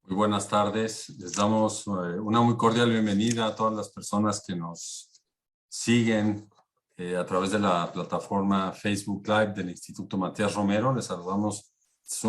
Muy buenas tardes. Les damos una muy cordial bienvenida a todas las personas que nos siguen a través de la plataforma Facebook Live del Instituto Matías Romero. Les saludamos. Es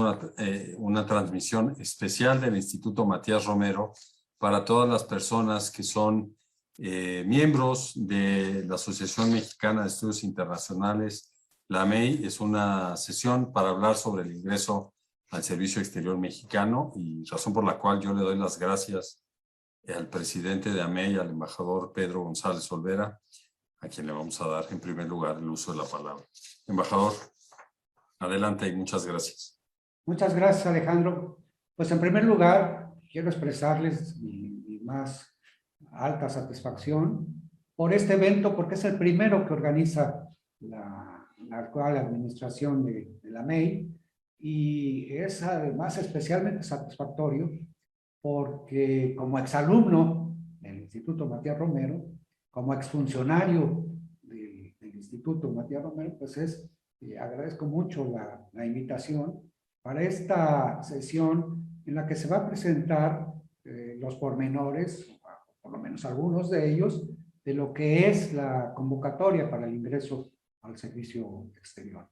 una transmisión especial del Instituto Matías Romero para todas las personas que son miembros de la Asociación Mexicana de Estudios Internacionales. La AMEI es una sesión para hablar sobre el ingreso al Servicio Exterior Mexicano, y razón por la cual yo le doy las gracias al presidente de AMEI, al embajador Pedro González Olvera, a quien le vamos a dar en primer lugar el uso de la palabra. Embajador, adelante y muchas gracias. Muchas gracias, Alejandro. Pues en primer lugar, quiero expresarles mi más alta satisfacción por este evento, porque es el primero que organiza la actual administración de la AMEI, y es además especialmente satisfactorio porque como exalumno del Instituto Matías Romero, como exfuncionario del Instituto Matías Romero, pues agradezco mucho la invitación para esta sesión en la que se va a presentar los pormenores, por lo menos algunos de ellos, de lo que es la convocatoria para el ingreso al servicio exterior.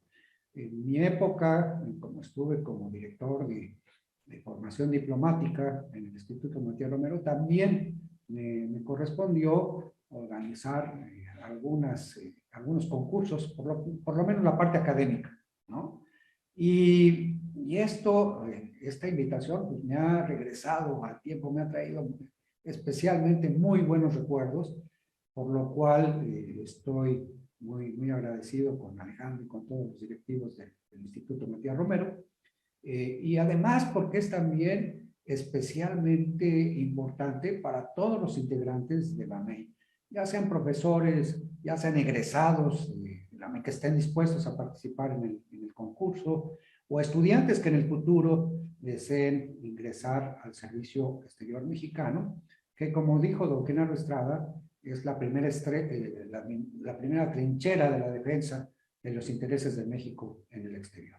En mi época, como estuve como director de formación diplomática en el Instituto Matías Romero, también me correspondió organizar algunos concursos, por lo menos la parte académica, ¿no? Y esta invitación pues, me ha regresado al tiempo, me ha traído especialmente muy buenos recuerdos, por lo cual estoy muy agradecido con Alejandro y con todos los directivos del Instituto Matías Romero, y además porque es también especialmente importante para todos los integrantes de la AMEI, ya sean profesores, ya sean egresados de la AMEI que estén dispuestos a participar en el concurso, o estudiantes que en el futuro deseen ingresar al Servicio Exterior Mexicano, que como dijo don Genaro Estrada, es la primera trinchera de la defensa de los intereses de México en el exterior.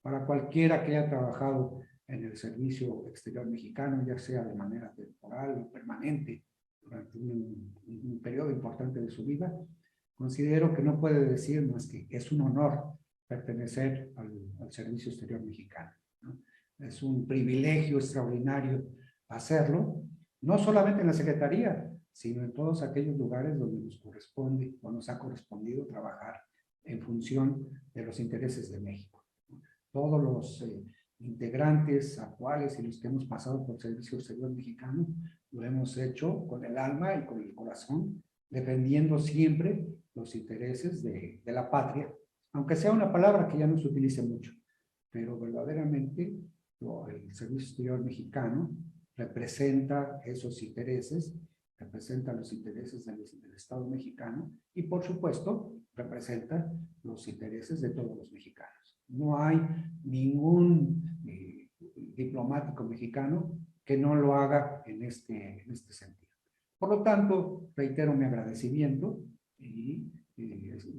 Para cualquiera que haya trabajado en el Servicio Exterior Mexicano, ya sea de manera temporal o permanente, durante un periodo importante de su vida, considero que no puede decir más que es un honor pertenecer al Servicio Exterior Mexicano, ¿no? Es un privilegio extraordinario hacerlo, no solamente en la Secretaría, sino en todos aquellos lugares donde nos corresponde o nos ha correspondido trabajar en función de los intereses de México. Todos los integrantes actuales y los que hemos pasado por el Servicio Exterior Mexicano lo hemos hecho con el alma y con el corazón, defendiendo siempre los intereses de la patria, aunque sea una palabra que ya no se utilice mucho, pero verdaderamente el Servicio Exterior Mexicano representa esos intereses, representa los intereses del Estado mexicano y, por supuesto, representa los intereses de todos los mexicanos. No hay ningún diplomático mexicano que no lo haga en este sentido. Por lo tanto, reitero mi agradecimiento y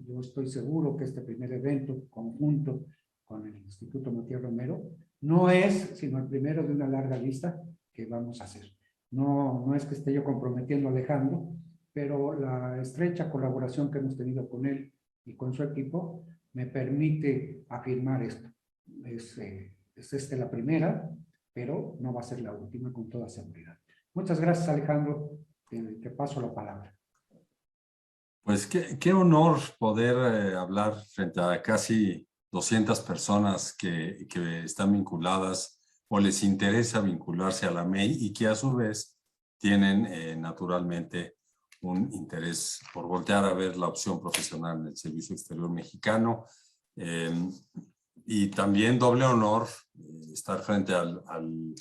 yo estoy seguro que este primer evento conjunto con el Instituto Matías Romero no es sino el primero de una larga lista que vamos a hacer. No es que esté yo comprometiendo a Alejandro, pero la estrecha colaboración que hemos tenido con él y con su equipo me permite afirmar esto. Es la primera, pero no va a ser la última con toda seguridad. Muchas gracias, Alejandro. Te paso la palabra. Pues qué honor poder hablar frente a casi 200 personas que están vinculadas o les interesa vincularse a la AMEI y que a su vez tienen naturalmente un interés por voltear a ver la opción profesional en el Servicio Exterior Mexicano. Y también doble honor estar frente al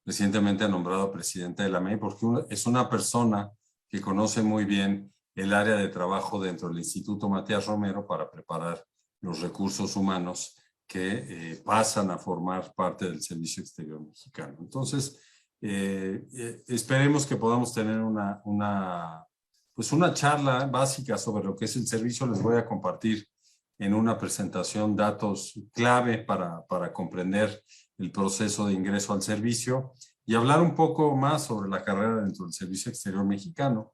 recientemente nombrado presidente de la AMEI, porque es una persona que conoce muy bien el área de trabajo dentro del Instituto Matías Romero para preparar los recursos humanos que pasan a formar parte del Servicio Exterior Mexicano. Entonces, esperemos que podamos tener una charla básica sobre lo que es el servicio. Les voy a compartir en una presentación datos clave para comprender el proceso de ingreso al servicio. y hablar un poco más sobre la carrera dentro del Servicio Exterior Mexicano,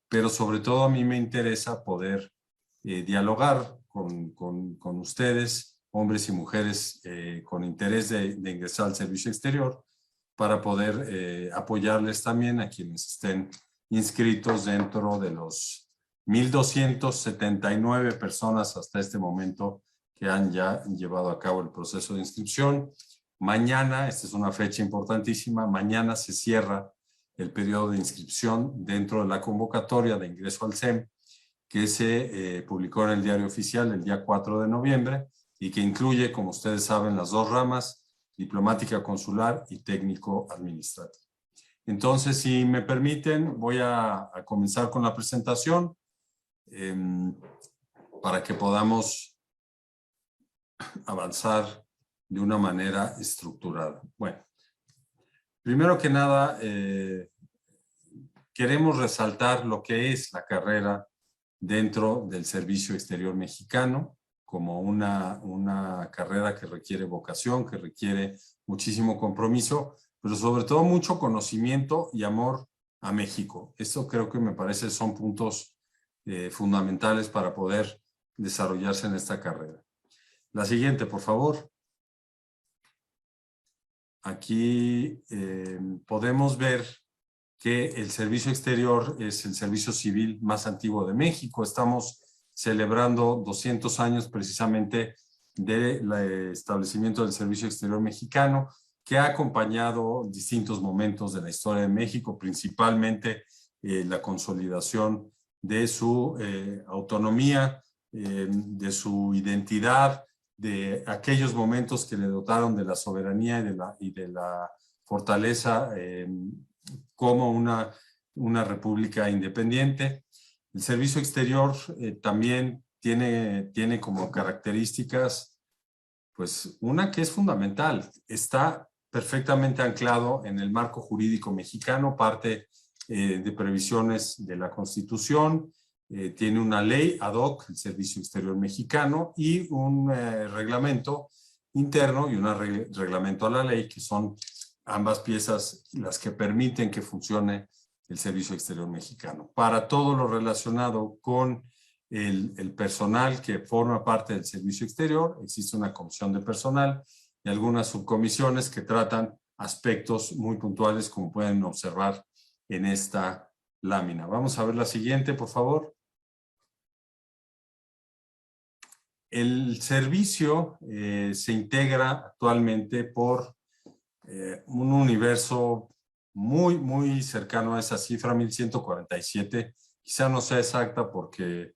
pero sobre todo a mí me interesa poder dialogar con ustedes, hombres y mujeres con interés de ingresar al servicio exterior, para poder apoyarles también a quienes estén inscritos dentro de los 1,279 personas hasta este momento que han ya llevado a cabo el proceso de inscripción. Mañana, esta es una fecha importantísima, mañana se cierra el periodo de inscripción dentro de la convocatoria de ingreso al SEM, que se publicó en el Diario Oficial el día 4 de noviembre y que incluye, como ustedes saben, las dos ramas, diplomática consular y técnico administrativo. Entonces, si me permiten, voy a comenzar con la presentación para que podamos avanzar de una manera estructurada. Bueno, primero que nada, queremos resaltar lo que es la carrera dentro del Servicio Exterior Mexicano, como una carrera que requiere vocación, que requiere muchísimo compromiso, pero sobre todo mucho conocimiento y amor a México. Esto creo que me parece son puntos fundamentales para poder desarrollarse en esta carrera. La siguiente, por favor. Aquí podemos ver que el servicio exterior es el servicio civil más antiguo de México. Estamos celebrando 200 años precisamente del establecimiento del servicio exterior mexicano, que ha acompañado distintos momentos de la historia de México, principalmente la consolidación de su autonomía, de su identidad, de aquellos momentos que le dotaron de la soberanía y de la fortaleza como una república independiente. El servicio exterior también tiene como características, pues una que es fundamental, está perfectamente anclado en el marco jurídico mexicano, parte de previsiones de la Constitución, tiene una ley ad hoc, el Servicio Exterior Mexicano, y un reglamento interno y un reglamento a la ley, que son ambas piezas las que permiten que funcione el Servicio Exterior Mexicano. Para todo lo relacionado con el personal que forma parte del Servicio Exterior, existe una comisión de personal y algunas subcomisiones que tratan aspectos muy puntuales, como pueden observar en esta lámina. Vamos a ver la siguiente, por favor. El servicio se integra actualmente por un universo muy cercano a esa cifra, 1,147. Quizá no sea exacta porque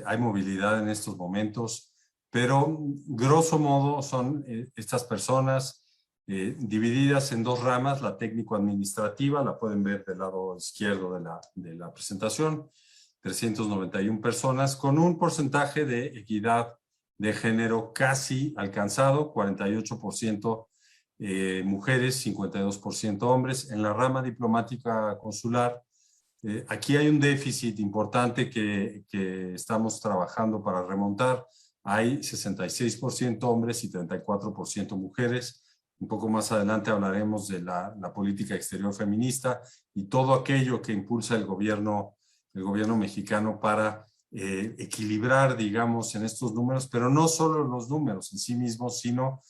hay movilidad en estos momentos, pero grosso modo son estas personas divididas en dos ramas, la técnico-administrativa, la pueden ver del lado izquierdo de la presentación, 391 personas, con un porcentaje de equidad de género casi alcanzado, 48% mujeres, 52% hombres. En la rama diplomática consular, aquí hay un déficit importante que estamos trabajando para remontar. Hay 66% hombres y 34% mujeres. Un poco más adelante hablaremos de la política exterior feminista y todo aquello que impulsa el gobierno mexicano para equilibrar, digamos, en estos números, pero no solo los números en sí mismos, sino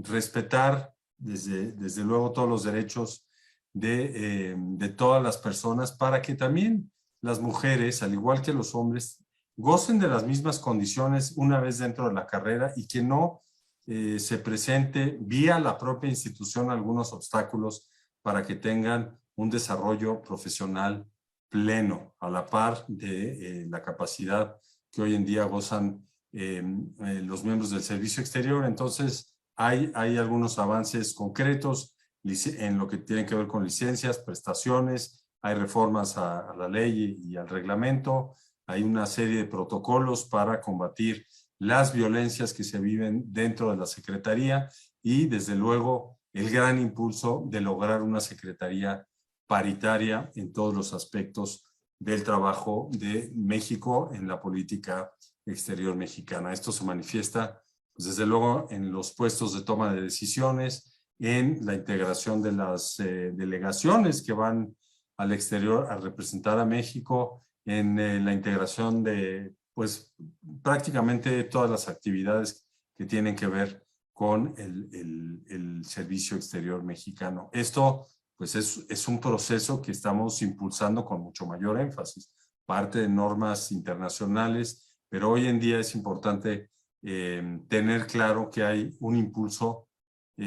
respetar desde luego todos los derechos de todas las personas, para que también las mujeres, al igual que los hombres, gocen de las mismas condiciones una vez dentro de la carrera y que no se presente vía la propia institución algunos obstáculos para que tengan un desarrollo profesional pleno, a la par de la capacidad que hoy en día gozan los miembros del servicio exterior. Entonces, hay algunos avances concretos en lo que tiene que ver con licencias, prestaciones, hay reformas a la ley y al reglamento, hay una serie de protocolos para combatir las violencias que se viven dentro de la Secretaría y, desde luego, el gran impulso de lograr una Secretaría paritaria en todos los aspectos del trabajo de México en la política exterior mexicana. Esto se manifiesta, pues, desde luego, en los puestos de toma de decisiones, en la integración de las delegaciones que van al exterior a representar a México, en la integración de, pues, prácticamente todas las actividades que tienen que ver con el servicio exterior mexicano. Esto, pues, es un proceso que estamos impulsando con mucho mayor énfasis, parte de normas internacionales, pero hoy en día es importante tener claro que hay un impulso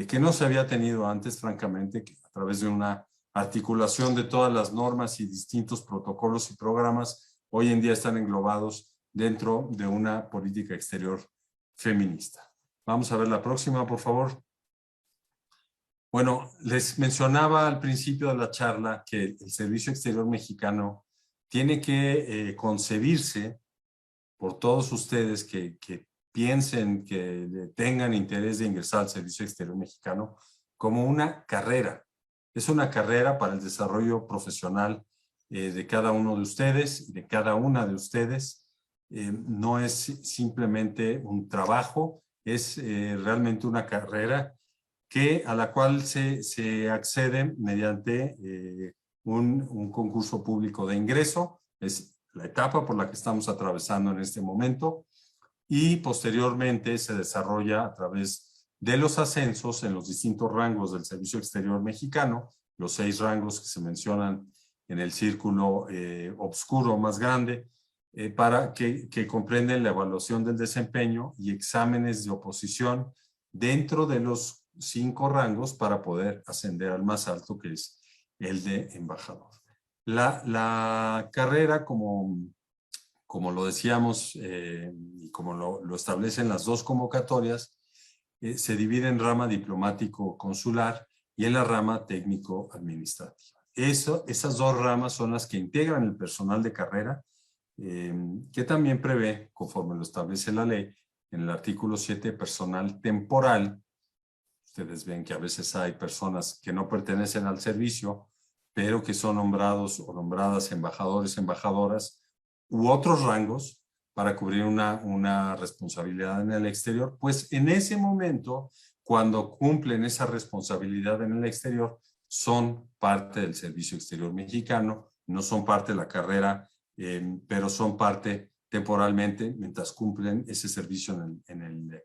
que no se había tenido antes, francamente, que a través de una articulación de todas las normas y distintos protocolos y programas, hoy en día están englobados dentro de una política exterior feminista. Vamos a ver la próxima, por favor. Bueno, les mencionaba al principio de la charla que el Servicio Exterior Mexicano tiene que concebirse por todos ustedes que piensen, que tengan interés de ingresar al Servicio Exterior Mexicano como una carrera. Es una carrera para el desarrollo profesional de cada uno de ustedes, de cada una de ustedes. No es simplemente un trabajo, es realmente una carrera a la cual se accede mediante un concurso público de ingreso. Es la etapa por la que estamos atravesando en este momento, y posteriormente se desarrolla a través de los ascensos en los distintos rangos del Servicio Exterior Mexicano, los 6 rangos que se mencionan en el círculo oscuro más grande, para que comprenden la evaluación del desempeño y exámenes de oposición dentro de los 5 rangos para poder ascender al más alto, que es el de embajador. La carrera, como lo decíamos y como lo establecen las 2 convocatorias, se divide en rama diplomático-consular y en la rama técnico-administrativa. Esas 2 ramas son las que integran el personal de carrera, que también prevé, conforme lo establece la ley, en el artículo 7, personal temporal. Ustedes ven que a veces hay personas que no pertenecen al servicio, pero que son nombrados o nombradas embajadores, embajadoras, u otros rangos para cubrir una responsabilidad en el exterior. Pues en ese momento, cuando cumplen esa responsabilidad en el exterior, son parte del Servicio Exterior Mexicano, no son parte de la carrera, pero son parte temporalmente mientras cumplen ese servicio en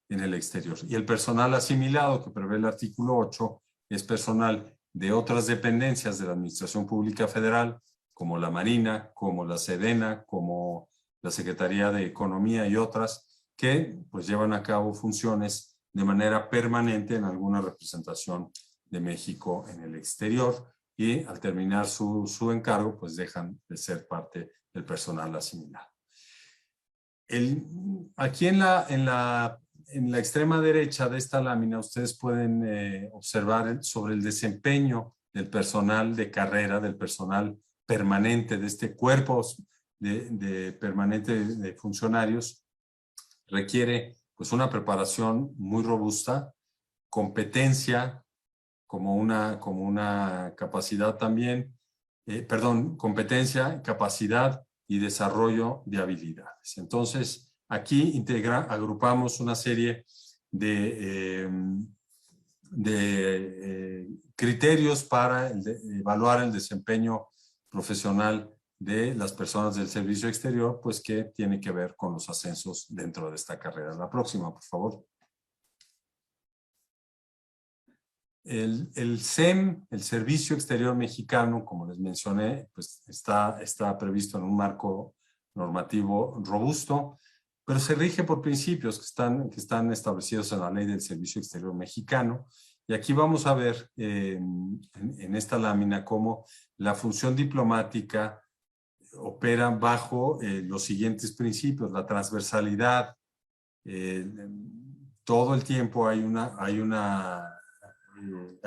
el exterior. Y el personal asimilado que prevé el artículo 8 es personal de otras dependencias de la Administración Pública Federal, como la Marina, como la Sedena, como la Secretaría de Economía y otras, que pues llevan a cabo funciones de manera permanente en alguna representación de México en el exterior, y al terminar su encargo pues dejan de ser parte del personal asimilado. Aquí en la extrema derecha de esta lámina ustedes pueden observar sobre el desempeño del personal de carrera, del personal permanente, de este cuerpo permanente de funcionarios. Requiere pues una preparación muy robusta, competencia como una capacidad también, competencia, capacidad y desarrollo de habilidades. Entonces, aquí agrupamos una serie de criterios para evaluar el desempeño profesional de las personas del servicio exterior, pues que tiene que ver con los ascensos dentro de esta carrera. La próxima, por favor. El SEM, el Servicio Exterior Mexicano, como les mencioné, pues está previsto en un marco normativo robusto, pero se rige por principios que están establecidos en la Ley del Servicio Exterior Mexicano. Y aquí vamos a ver en esta lámina cómo la función diplomática opera bajo los siguientes principios: la transversalidad. Todo el tiempo hay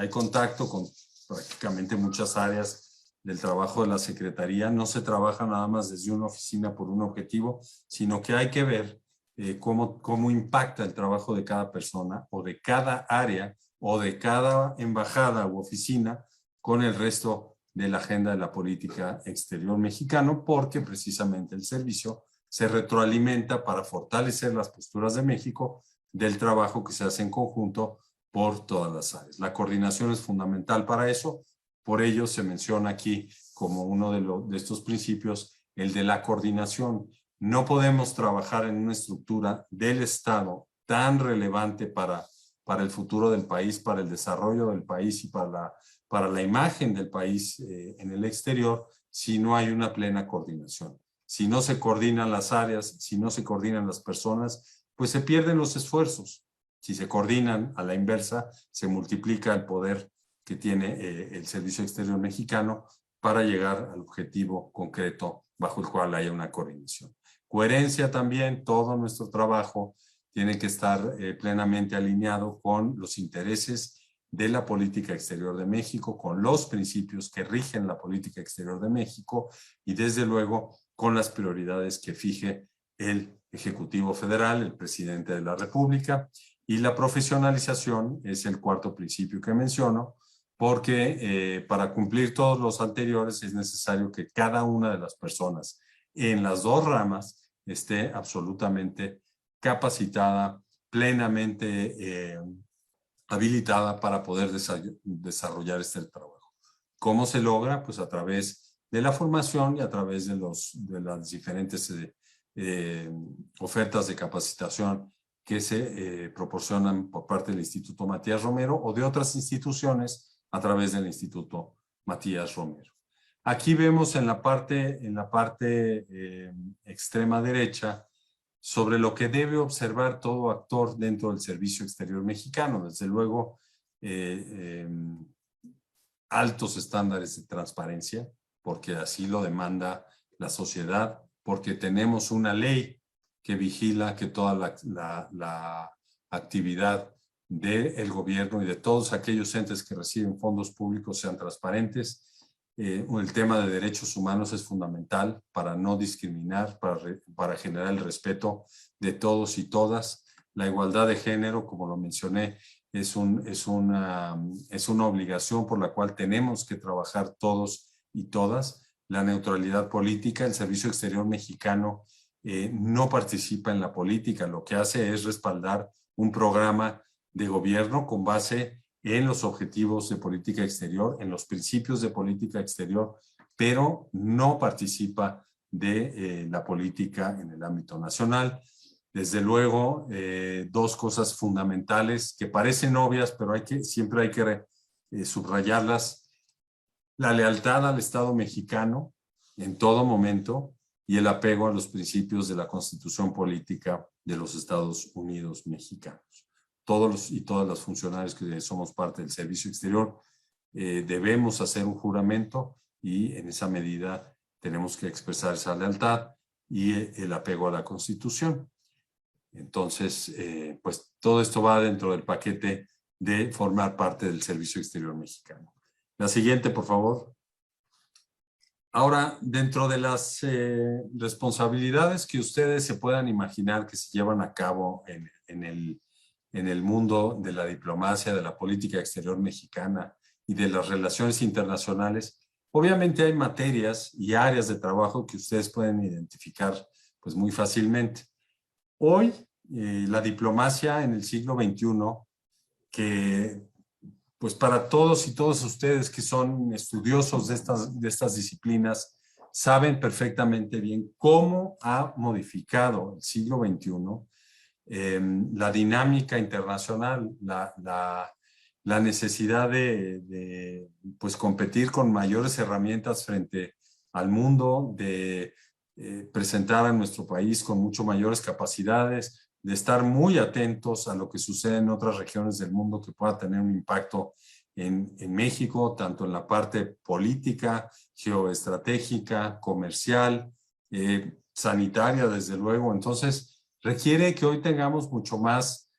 contacto con prácticamente muchas áreas del trabajo de la Secretaría. No se trabaja nada más desde una oficina por un objetivo, sino que hay que ver cómo impacta el trabajo de cada persona o de cada área o de cada embajada u oficina con el resto de la agenda de la política exterior mexicano, porque precisamente el servicio se retroalimenta para fortalecer las posturas de México del trabajo que se hace en conjunto por todas las áreas. La coordinación es fundamental para eso, por ello se menciona aquí como uno de estos principios el de la coordinación. No podemos trabajar en una estructura del Estado tan relevante para el futuro del país, para el desarrollo del país y para la imagen del país en el exterior, si no hay una plena coordinación. Si no se coordinan las áreas, si no se coordinan las personas, pues se pierden los esfuerzos. Si se coordinan a la inversa, se multiplica el poder que tiene el Servicio Exterior Mexicano para llegar al objetivo concreto bajo el cual haya una coordinación. Coherencia también, todo nuestro trabajo tiene que estar plenamente alineado con los intereses de la política exterior de México, con los principios que rigen la política exterior de México y desde luego con las prioridades que fije el Ejecutivo Federal, el presidente de la República. Y la profesionalización es el cuarto principio que menciono, porque para cumplir todos los anteriores es necesario que cada una de las personas en las dos ramas esté absolutamente capacitada, plenamente habilitada para poder desarrollar este trabajo. ¿Cómo se logra? Pues a través de la formación y a través de las diferentes ofertas de capacitación que se proporcionan por parte del Instituto Matías Romero o de otras instituciones a través del Instituto Matías Romero. Aquí vemos en la parte extrema derecha sobre lo que debe observar todo actor dentro del Servicio Exterior Mexicano. Desde luego, altos estándares de transparencia, porque así lo demanda la sociedad, porque tenemos una ley que vigila que toda la actividad del gobierno y de todos aquellos entes que reciben fondos públicos sean transparentes. El tema de derechos humanos es fundamental para no discriminar, para generar el respeto de todos y todas. La igualdad de género, como lo mencioné, es una obligación por la cual tenemos que trabajar todos y todas. La neutralidad política, el Servicio Exterior Mexicano no participa en la política, lo que hace es respaldar un programa de gobierno con base en los objetivos de política exterior, en los principios de política exterior, pero no participa de la política en el ámbito nacional. Desde luego, dos cosas fundamentales que parecen obvias, pero siempre hay que subrayarlas. La lealtad al Estado mexicano en todo momento y el apego a los principios de la Constitución Política de los Estados Unidos Mexicanos. Todos y todas las funcionarios que somos parte del Servicio Exterior debemos hacer un juramento y en esa medida tenemos que expresar esa lealtad y el apego a la Constitución. Entonces, pues todo esto va dentro del paquete de formar parte del Servicio Exterior Mexicano. La siguiente, por favor. Ahora, dentro de las responsabilidades que ustedes se puedan imaginar que se llevan a cabo en el mundo de la diplomacia, de la política exterior mexicana y de las relaciones internacionales, obviamente hay materias y áreas de trabajo que ustedes pueden identificar pues muy fácilmente. Hoy, la diplomacia en el siglo XXI, que pues para todos y todas ustedes que son estudiosos de estas disciplinas, saben perfectamente bien cómo ha modificado el siglo XXI la dinámica internacional, la necesidad de pues competir con mayores herramientas frente al mundo, de presentar a nuestro país con mucho mayores capacidades, de estar muy atentos a lo que sucede en otras regiones del mundo que pueda tener un impacto en México, tanto en la parte política, geoestratégica, comercial, sanitaria, desde luego. Entonces, requiere que hoy tengamos mucho más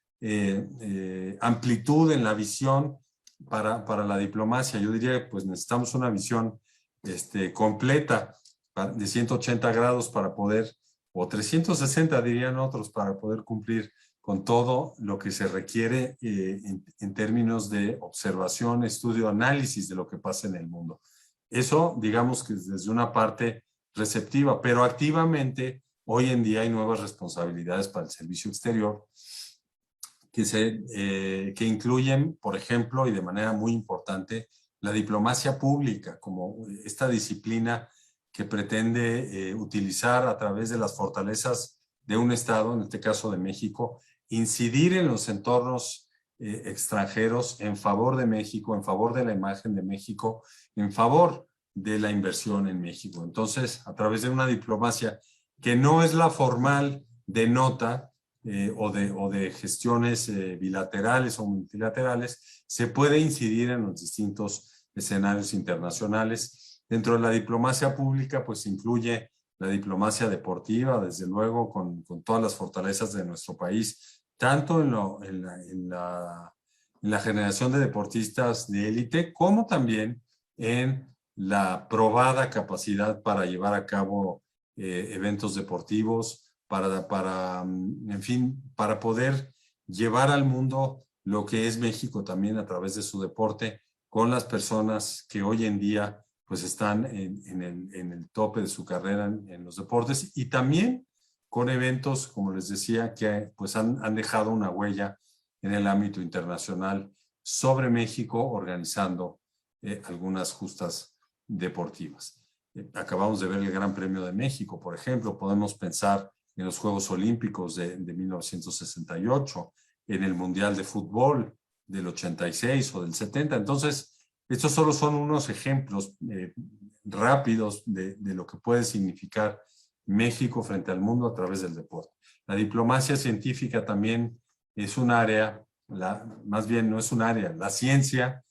amplitud en la visión para la diplomacia. Yo diría que pues necesitamos una visión completa de 180 grados para poder, o 360 dirían otros, para poder cumplir con todo lo que se requiere en términos de observación, estudio, análisis de lo que pasa en el mundo. Eso, digamos que desde una parte receptiva, pero activamente hoy en día hay nuevas responsabilidades para el servicio exterior que incluyen, por ejemplo, y de manera muy importante, la diplomacia pública, como esta disciplina que pretende utilizar a través de las fortalezas de un Estado, en este caso de México, incidir en los entornos extranjeros en favor de México, en favor de la imagen de México, en favor de la inversión en México. Entonces, a través de una diplomacia que no es la formal de nota o de gestiones bilaterales o multilaterales, se puede incidir en los distintos escenarios internacionales. Dentro de la diplomacia pública, pues incluye la diplomacia deportiva, desde luego, con todas las fortalezas de nuestro país, tanto en la generación de deportistas de élite, como también en la probada capacidad para llevar a cabo eventos deportivos, en fin, para poder llevar al mundo lo que es México también a través de su deporte, con las personas que hoy en día pues están en el tope de su carrera en los deportes, y también con eventos, como les decía, que pues han dejado una huella en el ámbito internacional sobre México, organizando algunas justas deportivas. Acabamos de ver el Gran Premio de México, por ejemplo. Podemos pensar en los Juegos Olímpicos de 1968, en el Mundial de Fútbol del 86 o del 70. Entonces, estos solo son unos ejemplos rápidos de lo que puede significar México frente al mundo a través del deporte. La diplomacia científica también es un área, más bien no es un área, la ciencia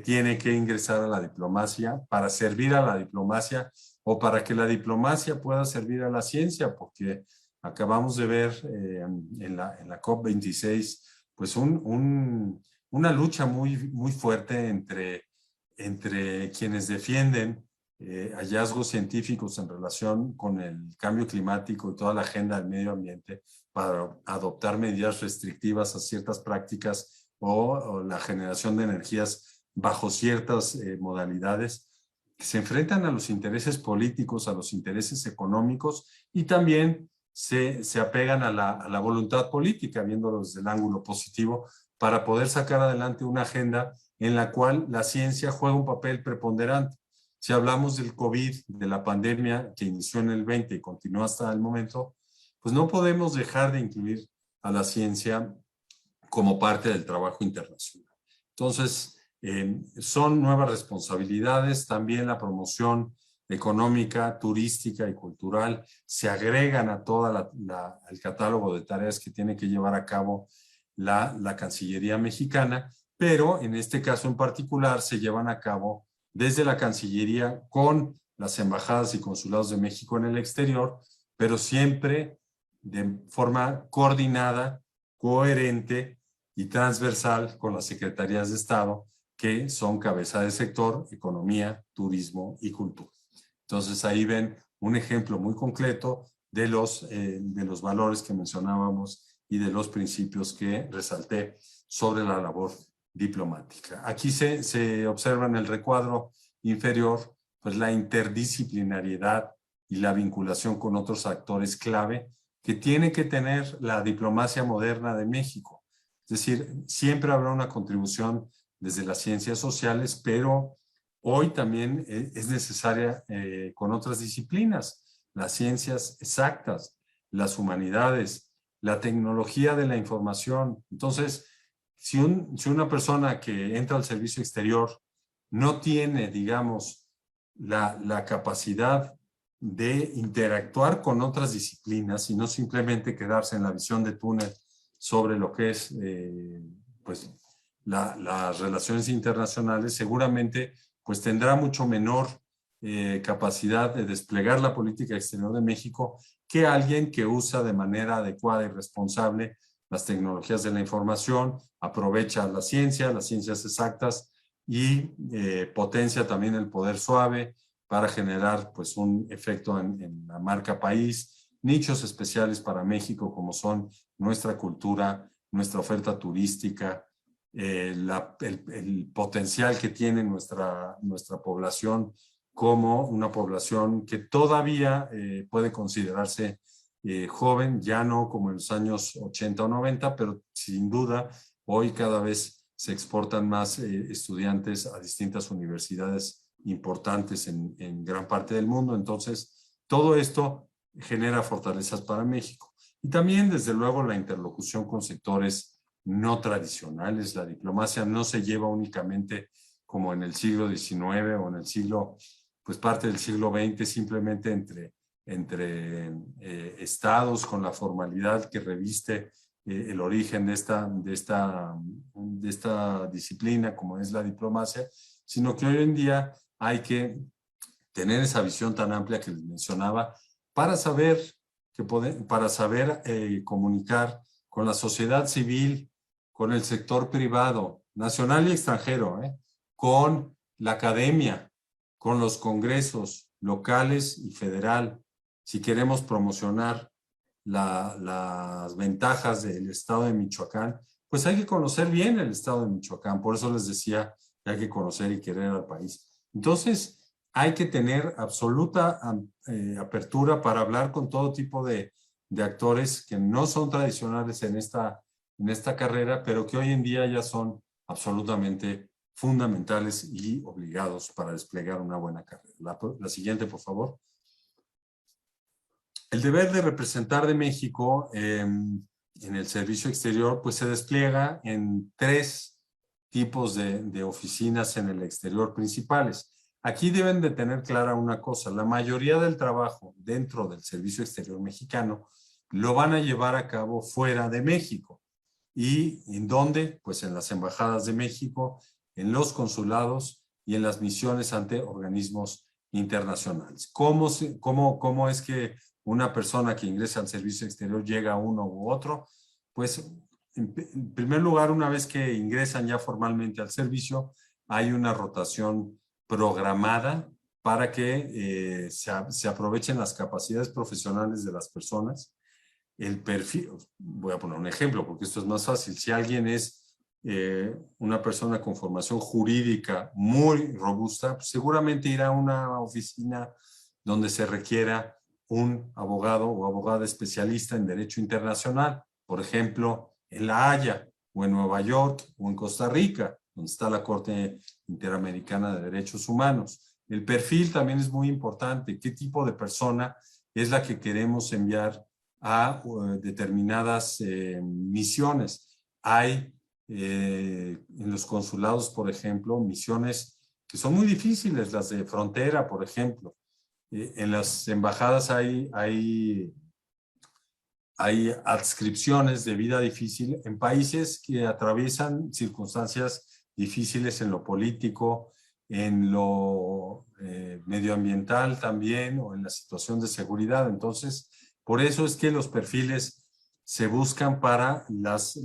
tiene que ingresar a la diplomacia para servir a la diplomacia o para que la diplomacia pueda servir a la ciencia, porque acabamos de ver en la COP26 pues una lucha muy fuerte entre quienes defienden hallazgos científicos en relación con el cambio climático y toda la agenda del medio ambiente para adoptar medidas restrictivas a ciertas prácticas o la generación de energías bajo ciertas modalidades, que se enfrentan a los intereses políticos, a los intereses económicos, y también se apegan a la voluntad política, viéndolo desde el ángulo positivo, para poder sacar adelante una agenda en la cual la ciencia juega un papel preponderante. Si hablamos del COVID, de la pandemia que inició en el 20 y continúa hasta el momento, pues no podemos dejar de incluir a la ciencia como parte del trabajo internacional. Entonces, son nuevas responsabilidades. También la promoción económica, turística y cultural se agregan a todo el catálogo de tareas que tiene que llevar a cabo la Cancillería mexicana, pero en este caso en particular se llevan a cabo desde la Cancillería con las embajadas y consulados de México en el exterior, pero siempre de forma coordinada, coherente y transversal con las secretarías de Estado, que son cabeza de sector, economía, turismo y cultura. Entonces ahí ven un ejemplo muy concreto de los valores que mencionábamos y de los principios que resalté sobre la labor diplomática. Aquí se observa en el recuadro inferior pues la interdisciplinariedad y la vinculación con otros actores clave que tiene que tener la diplomacia moderna de México. Es decir, siempre habrá una contribución desde las ciencias sociales, pero hoy también es necesaria con otras disciplinas, las ciencias exactas, las humanidades, la tecnología de la información. Entonces, si una persona que entra al servicio exterior no tiene, digamos, la capacidad de interactuar con otras disciplinas y no simplemente quedarse en la visión de túnel sobre lo que es pues, las relaciones internacionales, seguramente pues tendrá mucho menor capacidad de desplegar la política exterior de México que alguien que usa de manera adecuada y responsable las tecnologías de la información, aprovecha las ciencias exactas y potencia también el poder suave para generar pues un efecto en la marca país, nichos especiales para México como son nuestra cultura, nuestra oferta turística, el potencial que tiene nuestra población como una población que todavía puede considerarse joven, ya no como en los años 80 o 90, pero sin duda hoy cada vez se exportan más estudiantes a distintas universidades importantes en gran parte del mundo. Entonces, todo esto genera fortalezas para México. Y también, desde luego, la interlocución con sectores no tradicionales. La diplomacia no se lleva únicamente como en el siglo XIX o en el siglo, pues parte del siglo XX, simplemente entre estados con la formalidad que reviste el origen de esta disciplina como es la diplomacia, sino que hoy en día hay que tener esa visión tan amplia que les mencionaba para saber, comunicar con la sociedad civil, con el sector privado, nacional y extranjero, con la academia, con los congresos locales y federal. Si queremos promocionar las ventajas del estado de Michoacán, pues hay que conocer bien el estado de Michoacán. Por eso les decía que hay que conocer y querer al país. Entonces, hay que tener absoluta apertura para hablar con todo tipo de actores que no son tradicionales en esta carrera, pero que hoy en día ya son absolutamente fundamentales y obligados para desplegar una buena carrera. La siguiente, por favor. El deber de representar de México en el servicio exterior pues se despliega en 3 tipos de oficinas en el exterior principales. Aquí deben de tener clara una cosa: la mayoría del trabajo dentro del servicio exterior mexicano lo van a llevar a cabo fuera de México. ¿Y en dónde? Pues en las embajadas de México, en los consulados y en las misiones ante organismos internacionales. ¿Cómo es que una persona que ingresa al servicio exterior llega a uno u otro? Pues, en primer lugar, una vez que ingresan ya formalmente al servicio, hay una rotación programada para que se aprovechen las capacidades profesionales de las personas. El perfil, voy a poner un ejemplo porque esto es más fácil. Si alguien es una persona con formación jurídica muy robusta, pues seguramente irá a una oficina donde se requiera un abogado o abogada especialista en derecho internacional, por ejemplo, en La Haya o en Nueva York o en Costa Rica, donde está la Corte Interamericana de Derechos Humanos. El perfil también es muy importante. ¿Qué tipo de persona es la que queremos enviar a determinadas misiones? Hay en los consulados, por ejemplo, misiones que son muy difíciles, las de frontera, por ejemplo. En las embajadas hay adscripciones de vida difícil en países que atraviesan circunstancias difíciles en lo político, en lo medioambiental también, o en la situación de seguridad. Entonces, por eso es que los perfiles se buscan para las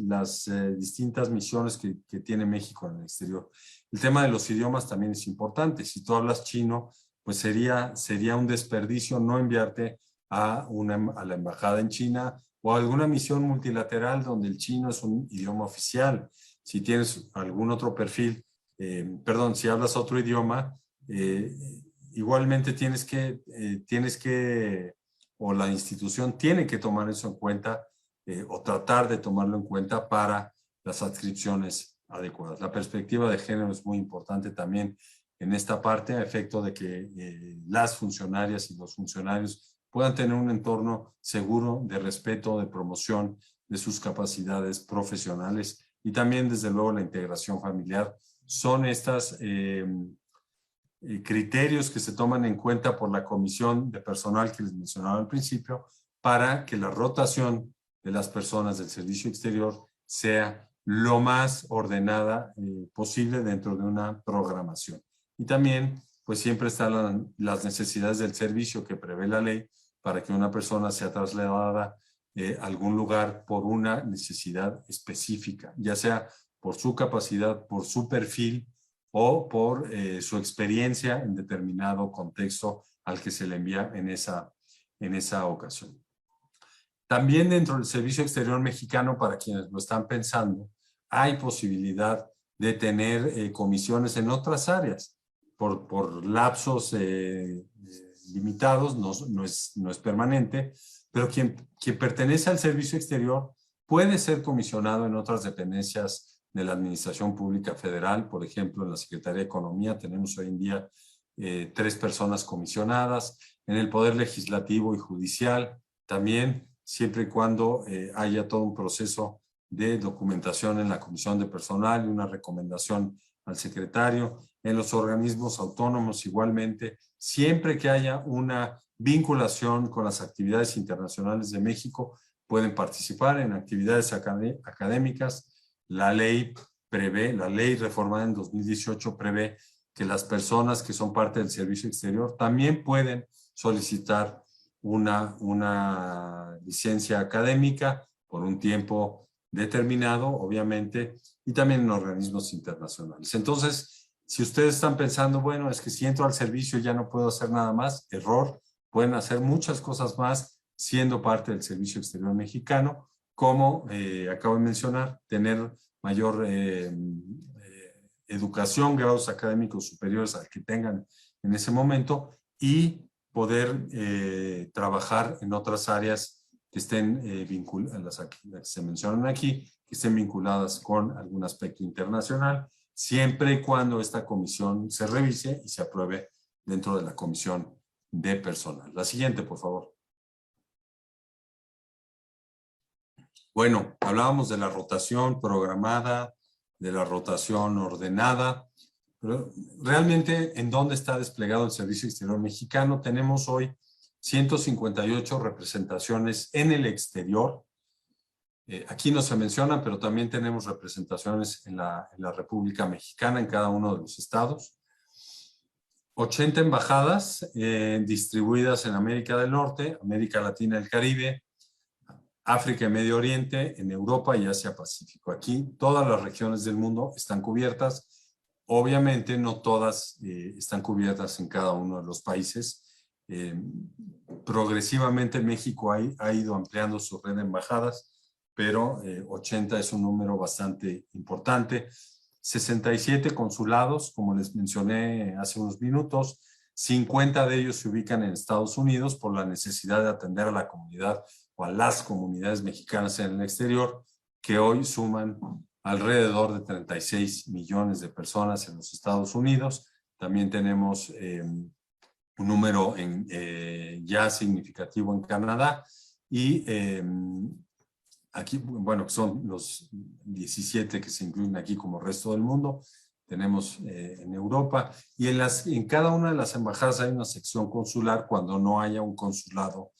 distintas misiones que tiene México en el exterior. El tema de los idiomas también es importante. Si tú hablas chino, pues sería un desperdicio no enviarte a la embajada en China o a alguna misión multilateral donde el chino es un idioma oficial. Si tienes algún otro perfil, si hablas otro idioma, igualmente tienes que, o la institución tiene que tomar eso en cuenta, o tratar de tomarlo en cuenta para las adscripciones adecuadas. La perspectiva de género es muy importante también en esta parte, a efecto de que las funcionarias y los funcionarios puedan tener un entorno seguro de respeto, de promoción de sus capacidades profesionales, y también, desde luego, la integración familiar. Son estos criterios que se toman en cuenta por la comisión de personal que les mencionaba al principio, para que la rotación de las personas del servicio exterior sea lo más ordenada posible dentro de una programación. Y también, pues siempre están las necesidades del servicio que prevé la ley para que una persona sea trasladada a algún lugar por una necesidad específica, ya sea por su capacidad, por su perfil o por su experiencia en determinado contexto al que se le envía en esa ocasión. También dentro del Servicio Exterior Mexicano, para quienes lo están pensando, hay posibilidad de tener comisiones en otras áreas por lapsos limitados, no es permanente, pero quien pertenece al servicio exterior puede ser comisionado en otras dependencias de la Administración Pública Federal. Por ejemplo, en la Secretaría de Economía tenemos hoy en día 3 personas comisionadas, en el Poder Legislativo y Judicial también, siempre y cuando haya todo un proceso de documentación en la Comisión de Personal y una recomendación al secretario, en los organismos autónomos igualmente, siempre que haya una vinculación con las actividades internacionales de México, pueden participar en actividades académicas. La ley reformada en 2018 prevé que las personas que son parte del servicio exterior también pueden solicitar una licencia académica por un tiempo determinado, obviamente, y también en organismos internacionales. Entonces, si ustedes están pensando, bueno, es que si entro al servicio ya no puedo hacer nada más, error, pueden hacer muchas cosas más siendo parte del servicio exterior mexicano, como acabo de mencionar, tener mayor educación, grados académicos superiores al que tengan en ese momento y poder trabajar en otras áreas que estén vinculadas, las que se mencionan aquí, que estén vinculadas con algún aspecto internacional, siempre y cuando esta comisión se revise y se apruebe dentro de la comisión de personal. La siguiente, por favor. Bueno, hablábamos de la rotación programada, de la rotación ordenada, pero realmente, ¿en dónde está desplegado el Servicio Exterior Mexicano? Tenemos hoy 158 representaciones en el exterior. Aquí no se menciona, pero también tenemos representaciones en la República Mexicana, en cada uno de los estados. 80 embajadas distribuidas en América del Norte, América Latina y el Caribe, África y Medio Oriente, en Europa y Asia Pacífico. Aquí todas las regiones del mundo están cubiertas. Obviamente no todas están cubiertas en cada uno de los países. Progresivamente México ha ido ampliando su red de embajadas, pero 80 es un número bastante importante. 67 consulados, como les mencioné hace unos minutos, 50 de ellos se ubican en Estados Unidos por la necesidad de atender a la comunidad o a las comunidades mexicanas en el exterior, que hoy suman alrededor de 36 millones de personas en los Estados Unidos. También tenemos un número ya significativo en Canadá y aquí, bueno, son los 17 que se incluyen aquí como resto del mundo. Tenemos en Europa y en cada una de las embajadas hay una sección consular cuando no haya un consulado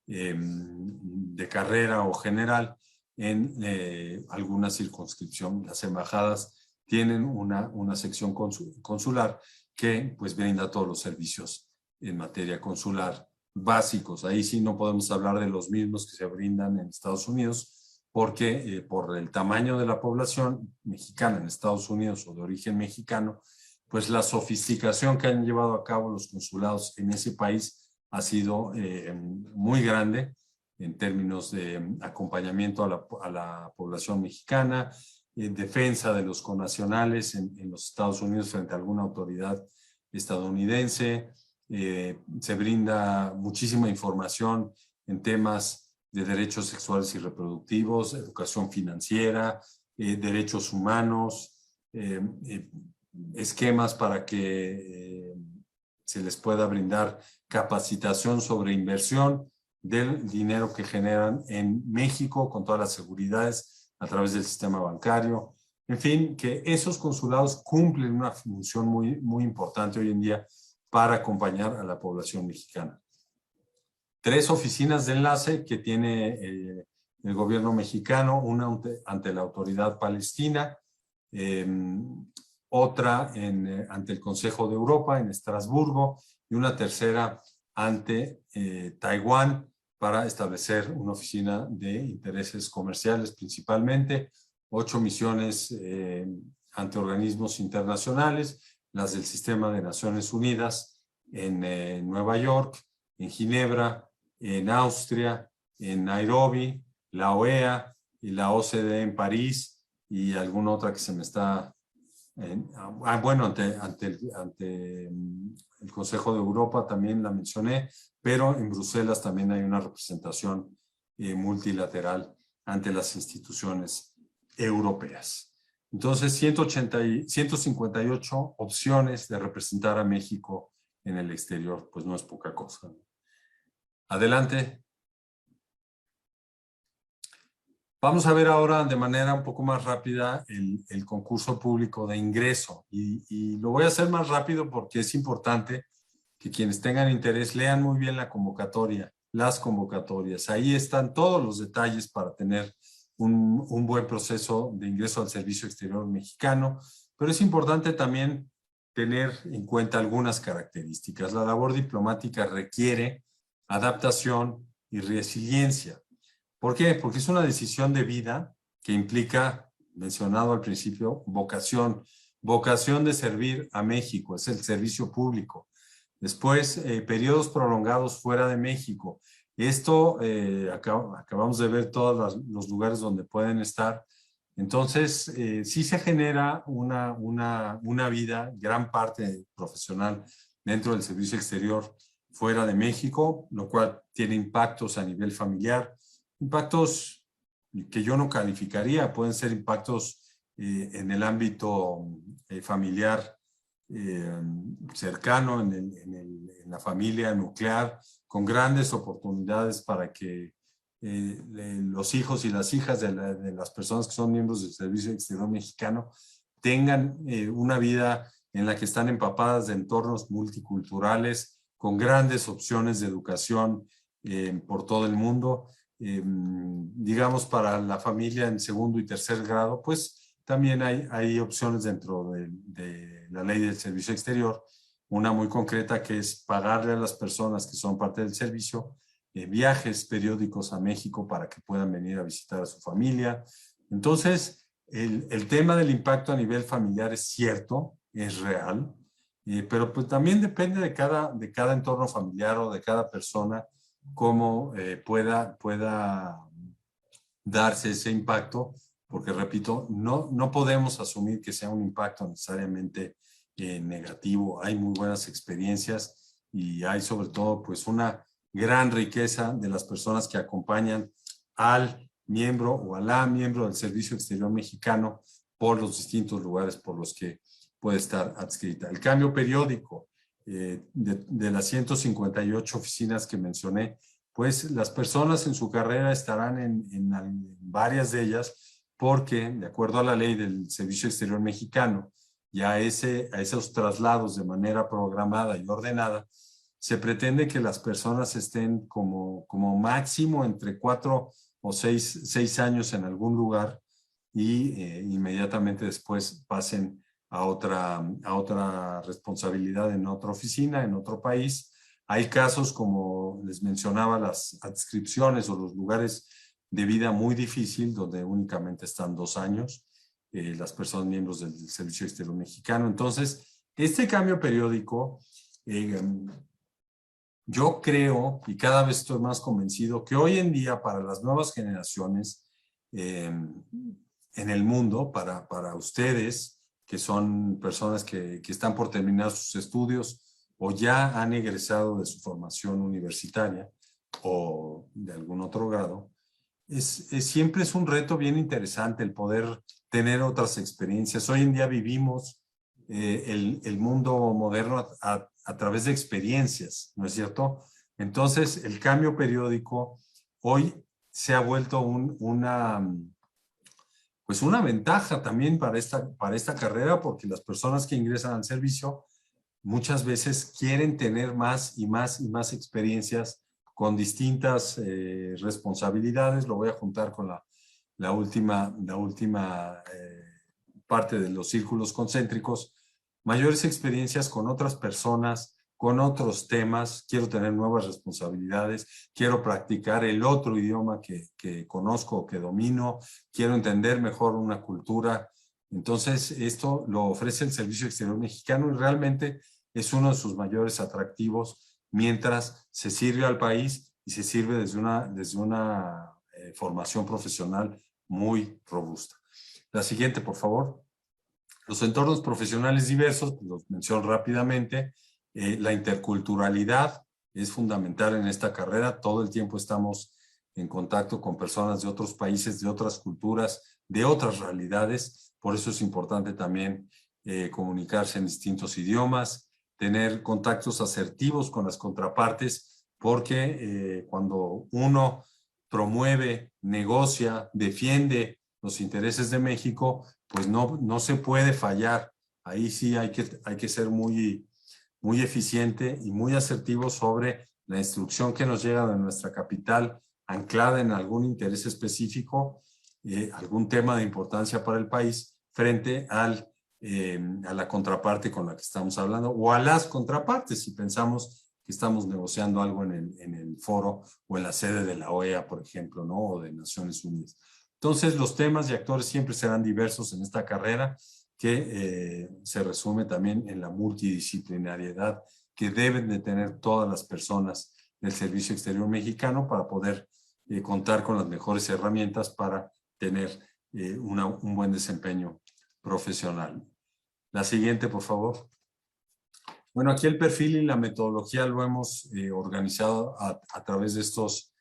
de carrera o general en alguna circunscripción. Las embajadas tienen una sección consular que pues brinda todos los servicios en materia consular básicos. Ahí sí no podemos hablar de los mismos que se brindan en Estados Unidos, porque por el tamaño de la población mexicana en Estados Unidos o de origen mexicano, pues la sofisticación que han llevado a cabo los consulados en ese país ha sido muy grande en términos de acompañamiento a la población mexicana, defensa de los connacionales en los Estados Unidos frente a alguna autoridad estadounidense. Se brinda muchísima información en temas de derechos sexuales y reproductivos, educación financiera, derechos humanos, esquemas para que se les pueda brindar capacitación sobre inversión del dinero que generan en México con todas las seguridades a través del sistema bancario. En fin, que esos consulados cumplen una función muy importante hoy en día para acompañar a la población mexicana. 3 oficinas de enlace que tiene el gobierno mexicano, una ante la autoridad palestina, otra ante el Consejo de Europa en Estrasburgo y una tercera ante Taiwán para establecer una oficina de intereses comerciales principalmente, 8 misiones ante organismos internacionales, las del Sistema de Naciones Unidas en Nueva York, en Ginebra, en Austria, en Nairobi, la OEA y la OCDE en París y alguna otra que se me está Bueno, ante el Consejo de Europa también la mencioné, pero en Bruselas también hay una representación multilateral ante las instituciones europeas. Entonces, 158 opciones de representar a México en el exterior, pues no es poca cosa. Adelante. Vamos a ver ahora de manera un poco más rápida el concurso público de ingreso y lo voy a hacer más rápido porque es importante que quienes tengan interés lean muy bien la convocatoria, las convocatorias. Ahí están todos los detalles para tener un buen proceso de ingreso al servicio exterior mexicano, pero es importante también tener en cuenta algunas características. La labor diplomática requiere adaptación y resiliencia. ¿Por qué? Porque es una decisión de vida que implica, mencionado al principio, vocación de servir a México, es el servicio público. Después, periodos prolongados fuera de México. Esto, acabamos de ver todos los lugares donde pueden estar. Entonces, sí se genera una vida, gran parte profesional dentro del servicio exterior fuera de México, lo cual tiene impactos a nivel familiar, impactos que yo no calificaría, pueden ser impactos en el ámbito familiar cercano, en la familia nuclear, con grandes oportunidades para que los hijos y las hijas de las personas que son miembros del Servicio Exterior Mexicano tengan una vida en la que están empapadas de entornos multiculturales, con grandes opciones de educación por todo el mundo. Digamos, para la familia en segundo y tercer grado, pues también hay opciones dentro de la ley del servicio exterior, una muy concreta que es pagarle a las personas que son parte del servicio viajes periódicos a México para que puedan venir a visitar a su familia. Entonces, el tema del impacto a nivel familiar es cierto, es real, pero pues también depende de cada entorno familiar o de cada persona cómo pueda darse ese impacto, porque repito, no podemos asumir que sea un impacto necesariamente negativo. Hay muy buenas experiencias y hay sobre todo pues una gran riqueza de las personas que acompañan al miembro o a la miembro del Servicio Exterior Mexicano por los distintos lugares por los que puede estar adscrita. El cambio periódico de las 158 oficinas que mencioné, pues las personas en su carrera estarán en varias de ellas porque, de acuerdo a la ley del Servicio Exterior Mexicano y a esos traslados de manera programada y ordenada, se pretende que las personas estén como máximo entre 4 o 6 años en algún lugar y inmediatamente después pasen a otra responsabilidad en otra oficina, en otro país. Hay casos, como les mencionaba, las adscripciones o los lugares de vida muy difícil, donde únicamente están 2 años las personas miembros del Servicio Exterior Mexicano. Entonces, este cambio periódico, yo creo, y cada vez estoy más convencido, que hoy en día para las nuevas generaciones en el mundo, para ustedes, que son personas que están por terminar sus estudios o ya han egresado de su formación universitaria o de algún otro grado, siempre es un reto bien interesante el poder tener otras experiencias. Hoy en día vivimos el mundo moderno a través de experiencias, ¿no es cierto? Entonces, el cambio periódico hoy se ha vuelto una ventaja también para esta carrera, porque las personas que ingresan al servicio muchas veces quieren tener más y más y más experiencias con distintas responsabilidades. Lo voy a juntar con la última parte de los círculos concéntricos. Mayores experiencias con otras personas, con otros temas. Quiero tener nuevas responsabilidades. Quiero practicar el otro idioma que conozco o que domino. Quiero entender mejor una cultura. Entonces, esto lo ofrece el Servicio Exterior Mexicano y realmente es uno de sus mayores atractivos mientras se sirve al país y se sirve desde una formación profesional muy robusta. La siguiente, por favor. Los entornos profesionales diversos, los menciono rápidamente. La interculturalidad es fundamental en esta carrera. Todo el tiempo estamos en contacto con personas de otros países, de otras culturas, de otras realidades. Por eso es importante también comunicarse en distintos idiomas, tener contactos asertivos con las contrapartes, porque cuando uno promueve, negocia, defiende los intereses de México, pues no se puede fallar. Ahí sí hay que ser muy eficiente y muy asertivo sobre la instrucción que nos llega de nuestra capital, anclada en algún interés específico, algún tema de importancia para el país, frente a la contraparte con la que estamos hablando, o a las contrapartes, si pensamos que estamos negociando algo en el foro o en la sede de la OEA, por ejemplo, ¿no? O de Naciones Unidas. Entonces, los temas y actores siempre serán diversos en esta carrera, que se resume también en la multidisciplinariedad que deben de tener todas las personas del Servicio Exterior Mexicano para poder contar con las mejores herramientas para tener un buen desempeño profesional. La siguiente, por favor. Bueno, aquí el perfil y la metodología lo hemos organizado a través de estos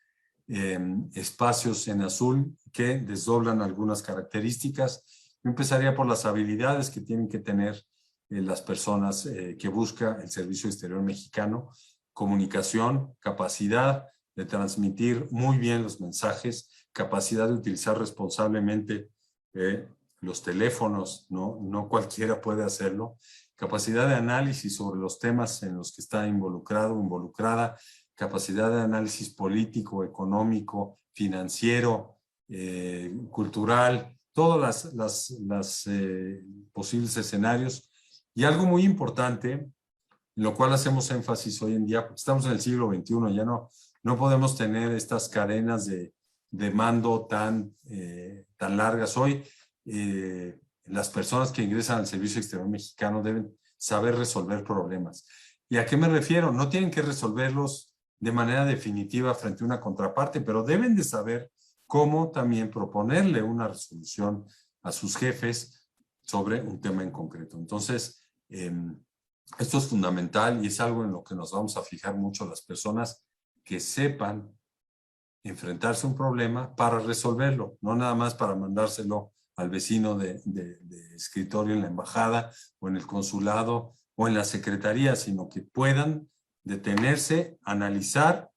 espacios en azul que desdoblan algunas características. Yo empezaría por las habilidades que tienen que tener las personas que busca el Servicio Exterior Mexicano: comunicación, capacidad de transmitir muy bien los mensajes, capacidad de utilizar responsablemente los teléfonos, no cualquiera puede hacerlo, capacidad de análisis sobre los temas en los que está involucrado o involucrada, capacidad de análisis político, económico, financiero, cultural, todas las posibles escenarios. Y algo muy importante, en lo cual hacemos énfasis hoy en día, porque estamos en el siglo XXI, ya no podemos tener estas cadenas de mando tan largas. Hoy las personas que ingresan al Servicio Exterior Mexicano deben saber resolver problemas. ¿Y a qué me refiero? No tienen que resolverlos de manera definitiva frente a una contraparte, pero deben de saber cómo también proponerle una resolución a sus jefes sobre un tema en concreto. Entonces, esto es fundamental y es algo en lo que nos vamos a fijar mucho las personas que sepan enfrentarse a un problema para resolverlo, no nada más para mandárselo al vecino de escritorio en la embajada o en el consulado o en la secretaría, sino que puedan detenerse, analizar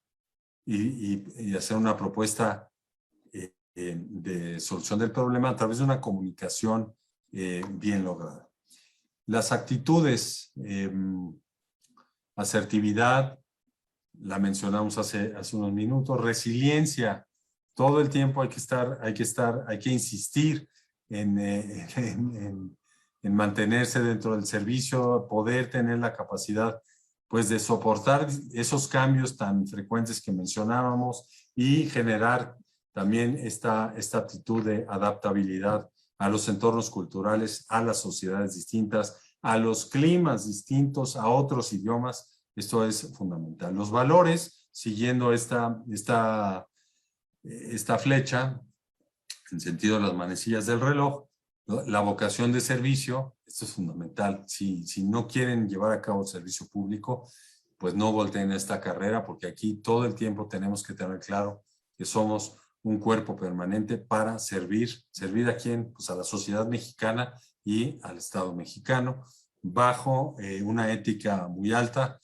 y hacer una propuesta de solución del problema a través de una comunicación bien lograda. Las actitudes, asertividad, la mencionamos hace unos minutos, resiliencia, todo el tiempo hay que insistir en mantenerse dentro del servicio, poder tener la capacidad pues de soportar esos cambios tan frecuentes que mencionábamos y generar también esta actitud de adaptabilidad a los entornos culturales, a las sociedades distintas, a los climas distintos, a otros idiomas. Esto es fundamental. Los valores, siguiendo esta flecha, en sentido de las manecillas del reloj, la vocación de servicio, esto es fundamental. Si no quieren llevar a cabo el servicio público, pues no volteen a esta carrera, porque aquí todo el tiempo tenemos que tener claro que somos un cuerpo permanente para servir. ¿Servir a quién? Pues a la sociedad mexicana y al Estado mexicano, bajo una ética muy alta,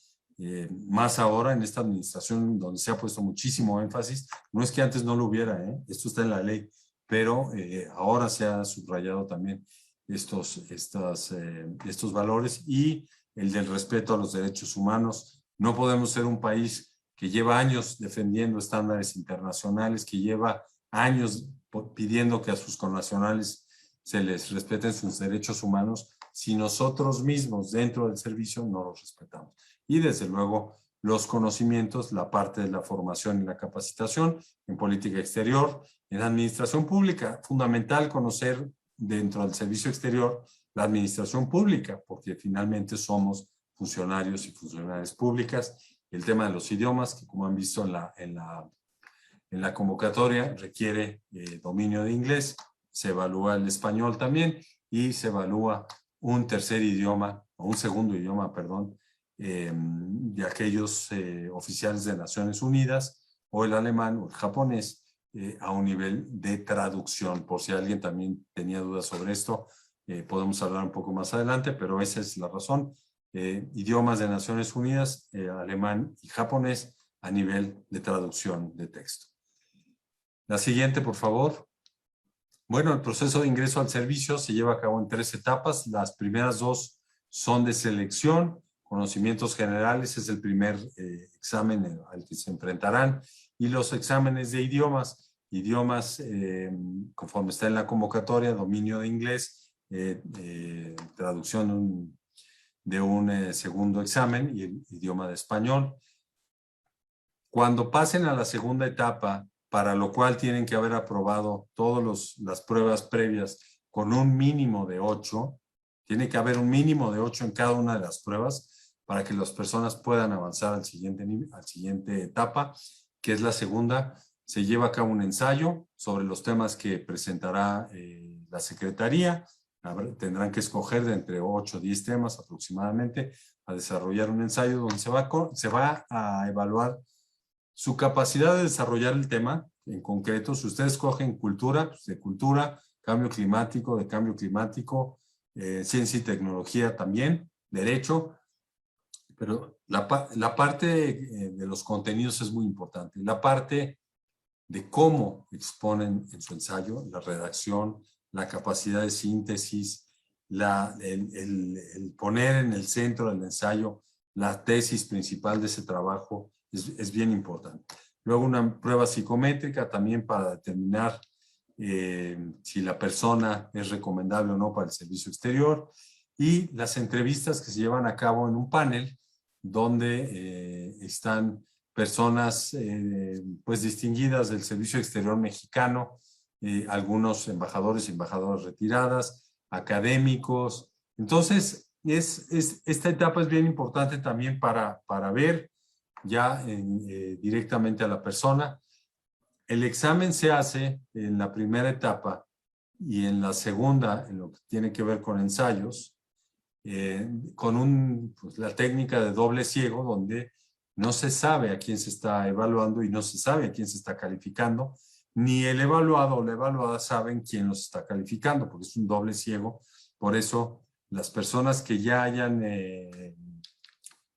más ahora en esta administración donde se ha puesto muchísimo énfasis. No es que antes no lo hubiera, esto está en la ley, pero ahora se ha subrayado también estos valores y el del respeto a los derechos humanos. No podemos ser un país que lleva años defendiendo estándares internacionales, que lleva años pidiendo que a sus connacionales se les respeten sus derechos humanos, si nosotros mismos dentro del servicio no los respetamos. Y desde luego los conocimientos, la parte de la formación y la capacitación en política exterior, en administración pública. Fundamental conocer dentro del servicio exterior la administración pública, porque finalmente somos funcionarios y funcionarias públicas. El tema de los idiomas, que como han visto en la convocatoria, requiere dominio de inglés, se evalúa el español también y se evalúa un tercer idioma, o un segundo idioma, perdón, de aquellos oficiales de Naciones Unidas, o el alemán o el japonés, a un nivel de traducción. Por si alguien también tenía dudas sobre esto, podemos hablar un poco más adelante, pero esa es la razón. Idiomas de Naciones Unidas, alemán y japonés, a nivel de traducción de texto. La siguiente, por favor. Bueno, el proceso de ingreso al servicio se lleva a cabo en 3 etapas. Las primeras 2 son de selección, conocimientos generales, es el primer examen al que se enfrentarán, y los exámenes de idiomas, conforme está en la convocatoria, dominio de inglés, traducción de un segundo examen y el idioma de español. Cuando pasen a la segunda etapa, para lo cual tienen que haber aprobado todas las pruebas previas con un mínimo de 8, tiene que haber un mínimo de 8 en cada una de las pruebas para que las personas puedan avanzar al siguiente etapa, que es la segunda. Se lleva a cabo un ensayo sobre los temas que presentará la Secretaría. Tendrán que escoger de entre 8 o 10 temas aproximadamente a desarrollar un ensayo donde se va a evaluar su capacidad de desarrollar el tema en concreto. Si ustedes cogen cultura, pues de cultura, cambio climático, de cambio climático, ciencia y tecnología también, derecho, pero la parte de los contenidos es muy importante. La parte de cómo exponen en su ensayo, la redacción, la capacidad de síntesis, el poner en el centro del ensayo la tesis principal de ese trabajo, es bien importante. Luego una prueba psicométrica también para determinar si la persona es recomendable o no para el servicio exterior, y las entrevistas que se llevan a cabo en un panel donde están personas pues distinguidas del servicio exterior mexicano, algunos embajadores y embajadoras retiradas, académicos. Entonces, esta etapa es bien importante también para ver ya directamente a la persona. El examen se hace en la primera etapa y en la segunda, en lo que tiene que ver con ensayos, con la técnica de doble ciego, donde no se sabe a quién se está evaluando y no se sabe a quién se está calificando, ni el evaluado o la evaluada saben quién los está calificando, porque es un doble ciego. Por eso, las personas que ya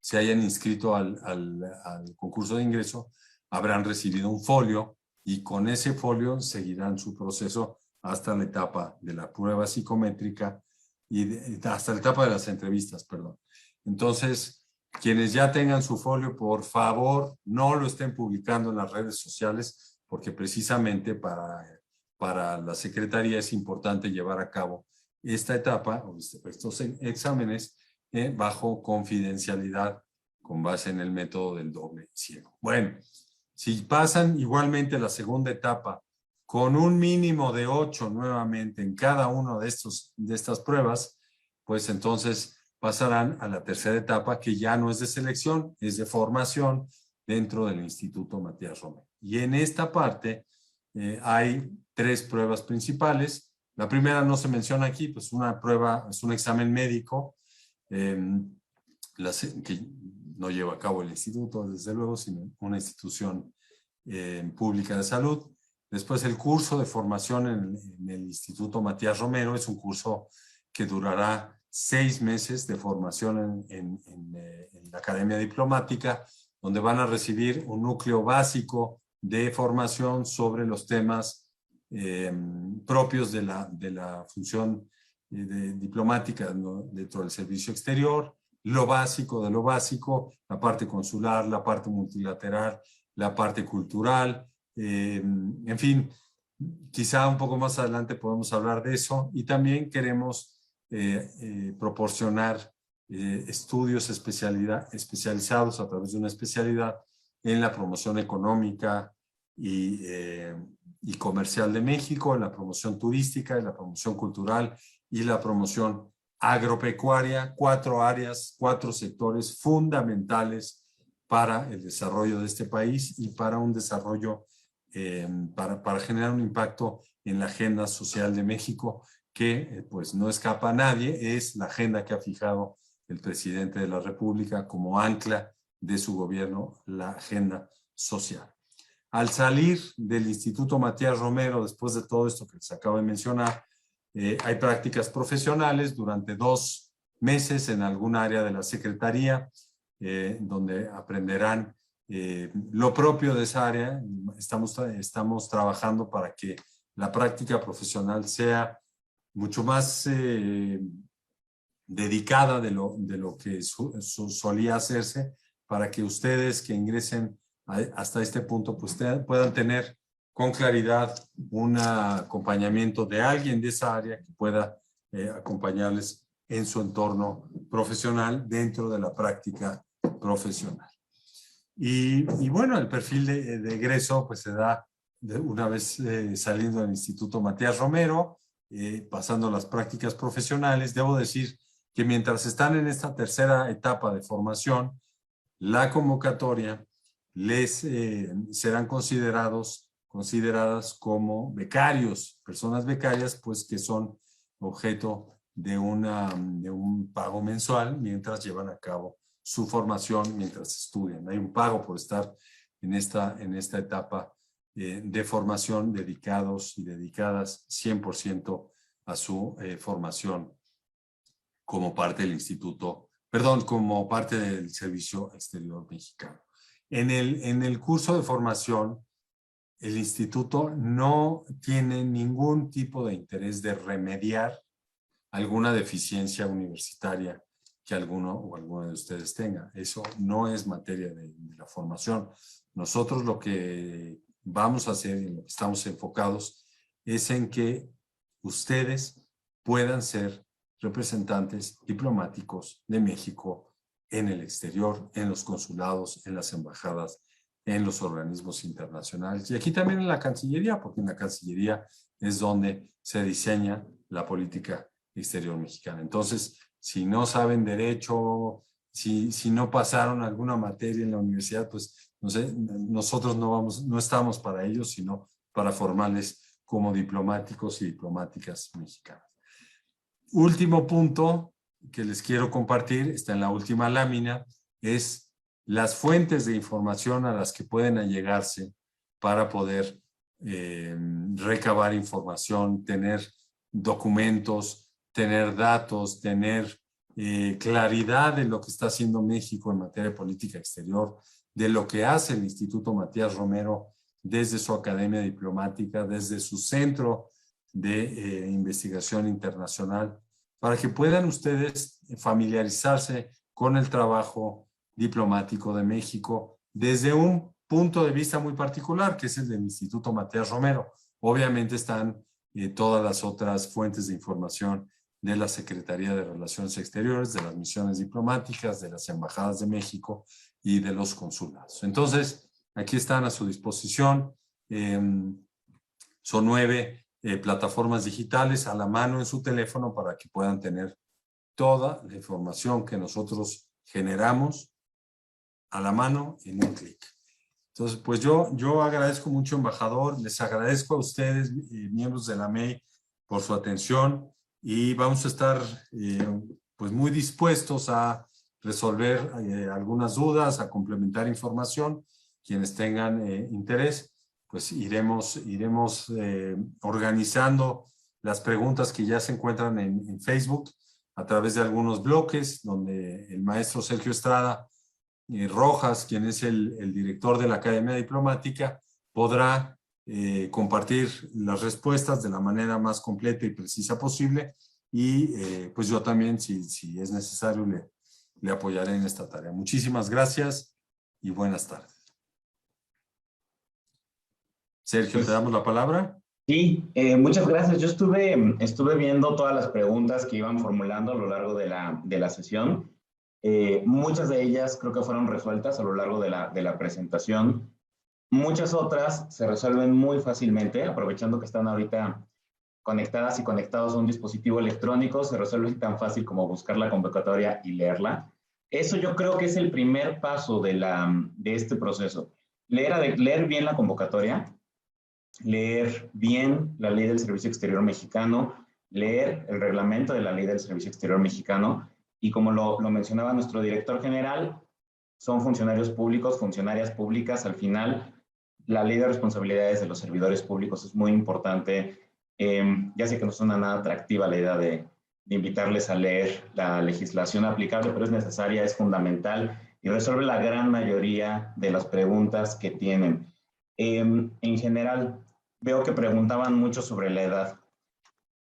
se hayan inscrito al concurso de ingreso habrán recibido un folio, y con ese folio seguirán su proceso hasta la etapa de la prueba psicométrica y hasta la etapa de las entrevistas, perdón. Entonces, quienes ya tengan su folio, por favor, no lo estén publicando en las redes sociales, porque precisamente para la Secretaría es importante llevar a cabo esta etapa, o estos exámenes, bajo confidencialidad con base en el método del doble ciego. Bueno, si pasan igualmente la segunda etapa con un mínimo de 8 nuevamente en cada una de estas pruebas, pues entonces pasarán a la tercera etapa, que ya no es de selección, es de formación dentro del Instituto Matías Romero. Y en esta parte hay 3 pruebas principales. La primera no se menciona aquí, pues una prueba, es un examen médico que no lleva a cabo el instituto, desde luego, sino una institución pública de salud. Después el curso de formación en el Instituto Matías Romero es un curso que durará 6 meses de formación en la Academia Diplomática, donde van a recibir un núcleo básico de formación sobre los temas propios de la función diplomática, ¿no?, dentro del servicio exterior, lo básico de lo básico, la parte consular, la parte multilateral, la parte cultural, en fin, quizá un poco más adelante podemos hablar de eso. Y también queremos proporcionar estudios especializados a través de una especialidad en la promoción económica y comercial de México, en la promoción turística, en la promoción cultural y la promoción agropecuaria. 4 áreas, 4 sectores fundamentales para el desarrollo de este país y para un desarrollo, para generar un impacto en la agenda social de México, que pues no escapa a nadie, es la agenda que ha fijado el presidente de la República como ancla de su gobierno, la agenda social. Al salir del Instituto Matías Romero, después de todo esto que les acabo de mencionar, hay prácticas profesionales durante 2 meses en algún área de la Secretaría, donde aprenderán lo propio de esa área. Estamos trabajando para que la práctica profesional sea mucho más dedicada de lo que solía hacerse, para que ustedes que ingresen hasta este punto pues puedan tener con claridad un acompañamiento de alguien de esa área que pueda acompañarles en su entorno profesional dentro de la práctica profesional. Y bueno, el perfil de egreso pues se da una vez saliendo del Instituto Matías Romero, pasando las prácticas profesionales. Debo decir que mientras están en esta tercera etapa de formación, la convocatoria les serán consideradas como becarios, personas becarias, pues que son objeto de un pago mensual mientras llevan a cabo su formación, mientras estudian. Hay un pago por estar en esta etapa de formación, dedicados y dedicadas 100% a su formación como parte del como parte del Servicio Exterior Mexicano. En el curso de formación, el instituto no tiene ningún tipo de interés de remediar alguna deficiencia universitaria que alguno o alguna de ustedes tenga. Eso no es materia de la formación. Nosotros lo que vamos a hacer, en lo que estamos enfocados, es en que ustedes puedan ser representantes diplomáticos de México en el exterior, en los consulados, en las embajadas, en los organismos internacionales y aquí también en la Cancillería, porque en la Cancillería es donde se diseña la política exterior mexicana. Entonces, si no saben derecho, si no pasaron alguna materia en la universidad, pues no sé, nosotros no estamos para ellos, sino para formarles como diplomáticos y diplomáticas mexicanas. Último punto que les quiero compartir, está en la última lámina, es las fuentes de información a las que pueden allegarse para poder recabar información, tener documentos, tener datos, tener claridad de lo que está haciendo México en materia de política exterior, de lo que hace el Instituto Matías Romero desde su academia diplomática, desde su centro de investigación internacional, para que puedan ustedes familiarizarse con el trabajo diplomático de México desde un punto de vista muy particular, que es el del Instituto Matías Romero. Obviamente están todas las otras fuentes de información de la Secretaría de Relaciones Exteriores, de las misiones diplomáticas, de las embajadas de México y de los consulados. Entonces, aquí están a su disposición. Son 9 plataformas digitales a la mano en su teléfono para que puedan tener toda la información que nosotros generamos a la mano en un clic. Entonces, pues yo agradezco mucho, embajador, les agradezco a ustedes, miembros de la MEI, por su atención y vamos a estar pues muy dispuestos a resolver algunas dudas, a complementar información. Quienes tengan interés, pues iremos organizando las preguntas que ya se encuentran en Facebook a través de algunos bloques donde el maestro Sergio Estrada Rojas, quien es el director de la Academia Diplomática, podrá compartir las respuestas de la manera más completa y precisa posible y pues yo también, si es necesario, le apoyaré en esta tarea. Muchísimas gracias y buenas tardes. Sergio, ¿te damos la palabra? Sí, muchas gracias. Yo estuve viendo todas las preguntas que iban formulando a lo largo de la sesión. Muchas de ellas creo que fueron resueltas a lo largo de la presentación. Muchas otras se resuelven muy fácilmente, aprovechando que están ahorita conectadas y conectados a un dispositivo electrónico, se resuelven tan fácil como buscar la convocatoria y leerla. Eso yo creo que es el primer paso de este proceso. Leer bien la convocatoria, leer bien la ley del Servicio Exterior Mexicano, leer el reglamento de la Ley del Servicio Exterior Mexicano y como lo mencionaba nuestro director general, son funcionarios públicos, funcionarias públicas. Al final, la Ley de Responsabilidades de los Servidores Públicos es muy importante. Ya sé que no suena nada atractiva la idea de invitarles a leer la legislación aplicable, pero es necesaria, es fundamental y resuelve la gran mayoría de las preguntas que tienen. En general, veo que preguntaban mucho sobre la edad.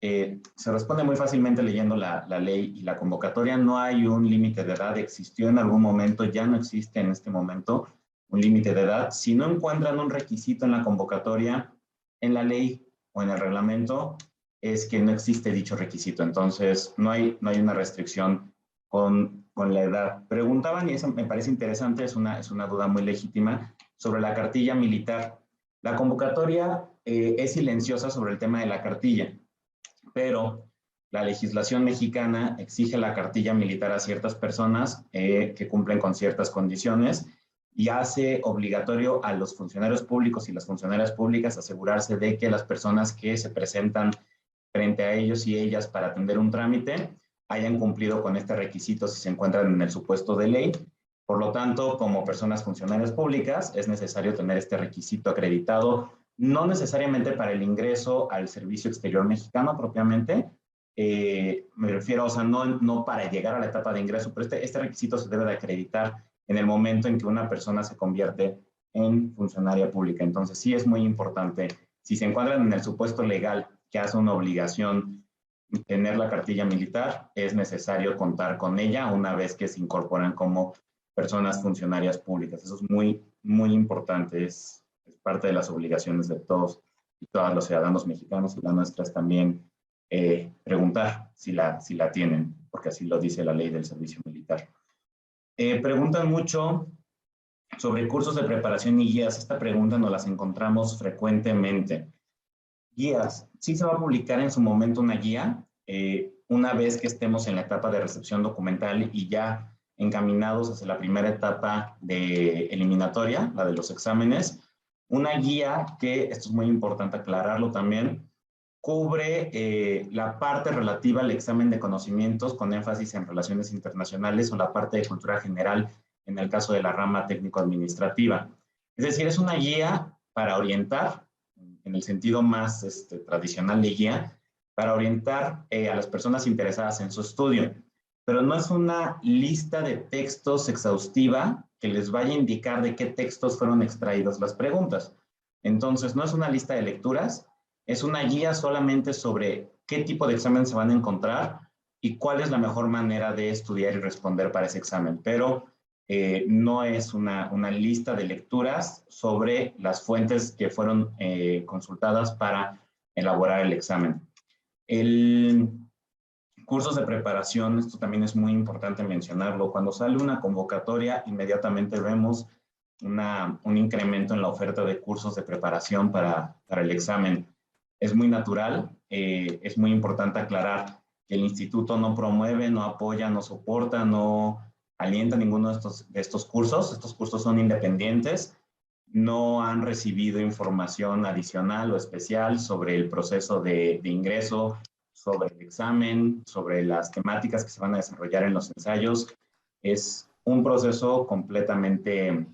Se responde muy fácilmente leyendo la ley y la convocatoria. No hay un límite de edad. Existió en algún momento, ya no existe en este momento un límite de edad. Si no encuentran un requisito en la convocatoria, en la ley o en el reglamento, es que no existe dicho requisito. Entonces, no hay una restricción con la edad. Preguntaban, y eso me parece interesante, es una duda muy legítima, sobre la cartilla militar. La convocatoria es silenciosa sobre el tema de la cartilla, pero la legislación mexicana exige la cartilla militar a ciertas personas que cumplen con ciertas condiciones y hace obligatorio a los funcionarios públicos y las funcionarias públicas asegurarse de que las personas que se presentan frente a ellos y ellas para atender un trámite hayan cumplido con este requisito si se encuentran en el supuesto de ley. Por lo tanto, como personas funcionarias públicas, es necesario tener este requisito acreditado, no necesariamente para el ingreso al servicio exterior mexicano propiamente, me refiero, o sea, no para llegar a la etapa de ingreso, pero este requisito se debe de acreditar en el momento en que una persona se convierte en funcionaria pública. Entonces, sí es muy importante, si se encuentran en el supuesto legal que hace una obligación tener la cartilla militar, es necesario contar con ella una vez que se incorporan como personas funcionarias públicas. Eso es muy, muy importante, es parte de las obligaciones de todos y todos los ciudadanos mexicanos y las nuestras también, preguntar si la tienen, porque así lo dice la ley del servicio militar. Preguntan mucho sobre cursos de preparación y guías. Esta pregunta nos las encontramos frecuentemente. Guías, sí se va a publicar en su momento una guía, una vez que estemos en la etapa de recepción documental y ya encaminados hacia la primera etapa de eliminatoria, la de los exámenes, una guía que, esto es muy importante aclararlo también, cubre la parte relativa al examen de conocimientos con énfasis en relaciones internacionales o la parte de cultura general en el caso de la rama técnico-administrativa. Es decir, es una guía para orientar, en el sentido más tradicional de guía, para orientar a las personas interesadas en su estudio. Pero no es una lista de textos exhaustiva que les vaya a indicar de qué textos fueron extraídas las preguntas. Entonces, no es una lista de lecturas, es una guía solamente sobre qué tipo de examen se van a encontrar y cuál es la mejor manera de estudiar y responder para ese examen. Pero no es una lista de lecturas sobre las fuentes que fueron consultadas para elaborar el examen. El cursos de preparación, esto también es muy importante mencionarlo. Cuando sale una convocatoria, inmediatamente vemos un incremento en la oferta de cursos de preparación para el examen. Es muy natural, es muy importante aclarar que el instituto no promueve, no apoya, no soporta, no alienta ninguno de estos cursos. Estos cursos son independientes, no han recibido información adicional o especial sobre el proceso de ingreso, sobre el examen, sobre las temáticas que se van a desarrollar en los ensayos. Es un proceso completamente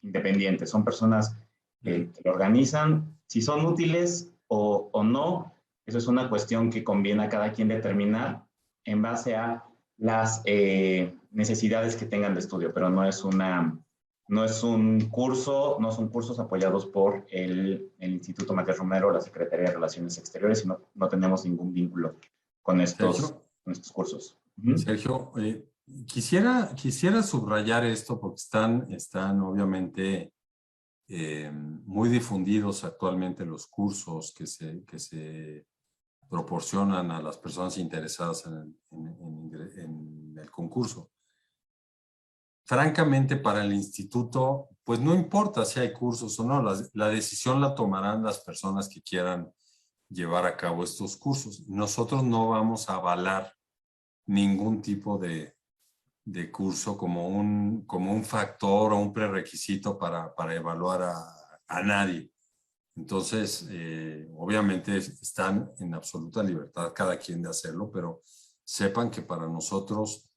independiente. Son personas que lo organizan. Si son útiles o no, eso es una cuestión que conviene a cada quien determinar en base a las necesidades que tengan de estudio, pero no son cursos apoyados por el Instituto Matías Romero, la Secretaría de Relaciones Exteriores, y no tenemos ningún vínculo con estos cursos. Sergio, quisiera subrayar esto porque están obviamente muy difundidos actualmente los cursos que se proporcionan a las personas interesadas en el concurso. Francamente, para el instituto, pues no importa si hay cursos o no, la decisión la tomarán las personas que quieran llevar a cabo estos cursos. Nosotros no vamos a avalar ningún tipo de curso como un factor o un prerequisito para evaluar a nadie. Entonces, obviamente están en absoluta libertad cada quien de hacerlo, pero sepan que para nosotros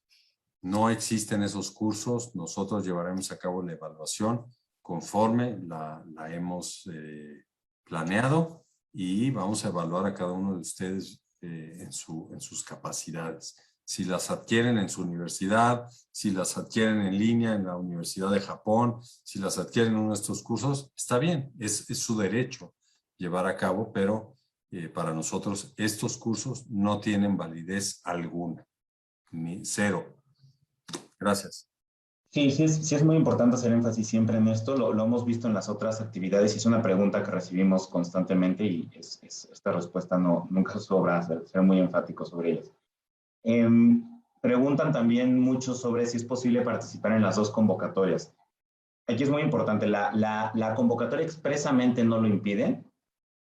no existen esos cursos. Nosotros llevaremos a cabo la evaluación conforme la hemos planeado y vamos a evaluar a cada uno de ustedes en sus capacidades. Si las adquieren en su universidad, si las adquieren en línea en la Universidad de Japón, si las adquieren en uno de estos cursos, está bien, es su derecho llevar a cabo, pero para nosotros estos cursos no tienen validez alguna, ni cero. Gracias. Sí, sí es muy importante hacer énfasis siempre en esto. Lo hemos visto en las otras actividades y es una pregunta que recibimos constantemente y esta respuesta nunca sobra, ser muy enfático sobre ellas. Preguntan también mucho sobre si es posible participar en las dos convocatorias. Aquí es muy importante, la convocatoria expresamente no lo impide.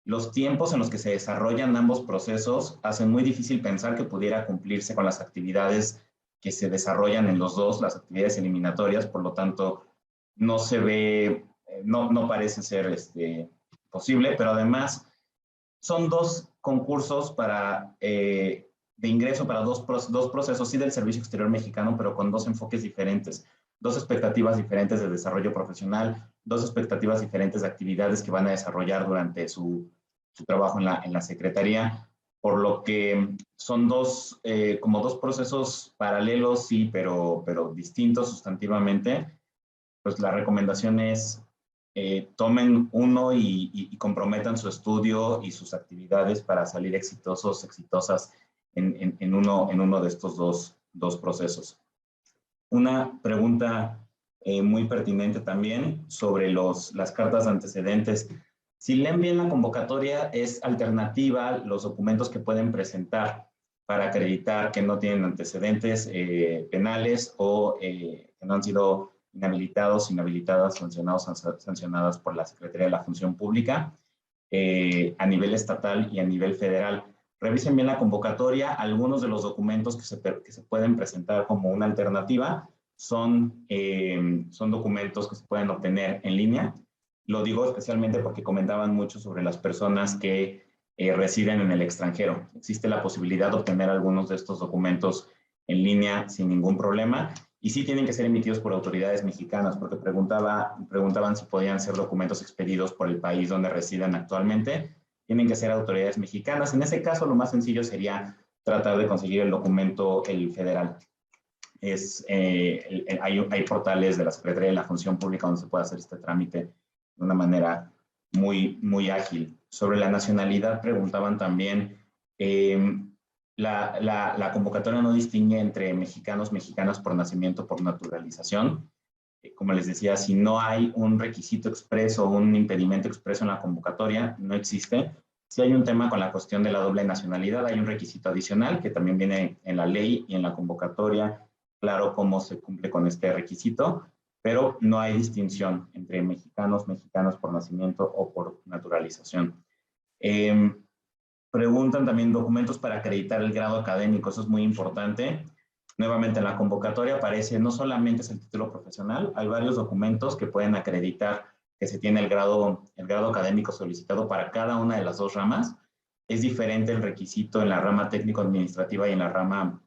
Los tiempos en los que se desarrollan ambos procesos hacen muy difícil pensar que pudiera cumplirse con las actividades que se desarrollan en los dos, las actividades eliminatorias, por lo tanto, no se ve, no parece ser posible, pero además son dos concursos de ingreso para dos procesos, sí del Servicio Exterior Mexicano, pero con dos enfoques diferentes, dos expectativas diferentes de desarrollo profesional, dos expectativas diferentes de actividades que van a desarrollar durante su trabajo en la Secretaría, por lo que son como dos procesos paralelos, sí, pero distintos sustantivamente. Pues la recomendación es tomen uno y comprometan su estudio y sus actividades para salir exitosas en uno de estos dos procesos. Una pregunta muy pertinente también sobre las cartas de antecedentes. Si leen bien la convocatoria, es alternativa los documentos que pueden presentar para acreditar que no tienen antecedentes penales o que no han sido inhabilitados, inhabilitadas, sancionadas por la Secretaría de la Función Pública a nivel estatal y a nivel federal. Revisen bien la convocatoria. Algunos de los documentos que se pueden presentar como una alternativa son documentos que se pueden obtener en línea. Lo digo especialmente porque comentaban mucho sobre las personas que residen en el extranjero. Existe la posibilidad de obtener algunos de estos documentos en línea sin ningún problema. Y sí tienen que ser emitidos por autoridades mexicanas, porque preguntaban si podían ser documentos expedidos por el país donde residen actualmente. Tienen que ser autoridades mexicanas. En ese caso, lo más sencillo sería tratar de conseguir el documento, el federal. Hay portales de la Secretaría de la Función Pública donde se puede hacer este trámite de una manera muy, muy ágil. Sobre la nacionalidad preguntaban también, la convocatoria no distingue entre mexicanos, mexicanas por nacimiento, por naturalización. Como les decía, si no hay un requisito expreso, un impedimento expreso en la convocatoria, no existe. Si hay un tema con la cuestión de la doble nacionalidad, hay un requisito adicional que también viene en la ley y en la convocatoria, claro cómo se cumple con este requisito, pero no hay distinción entre mexicanos, mexicanas por nacimiento o por naturalización. Preguntan también documentos para acreditar el grado académico, eso es muy importante. Nuevamente en la convocatoria aparece no solamente es el título profesional, hay varios documentos que pueden acreditar que se tiene el grado académico solicitado para cada una de las dos ramas. Es diferente el requisito en la rama técnico-administrativa y en la rama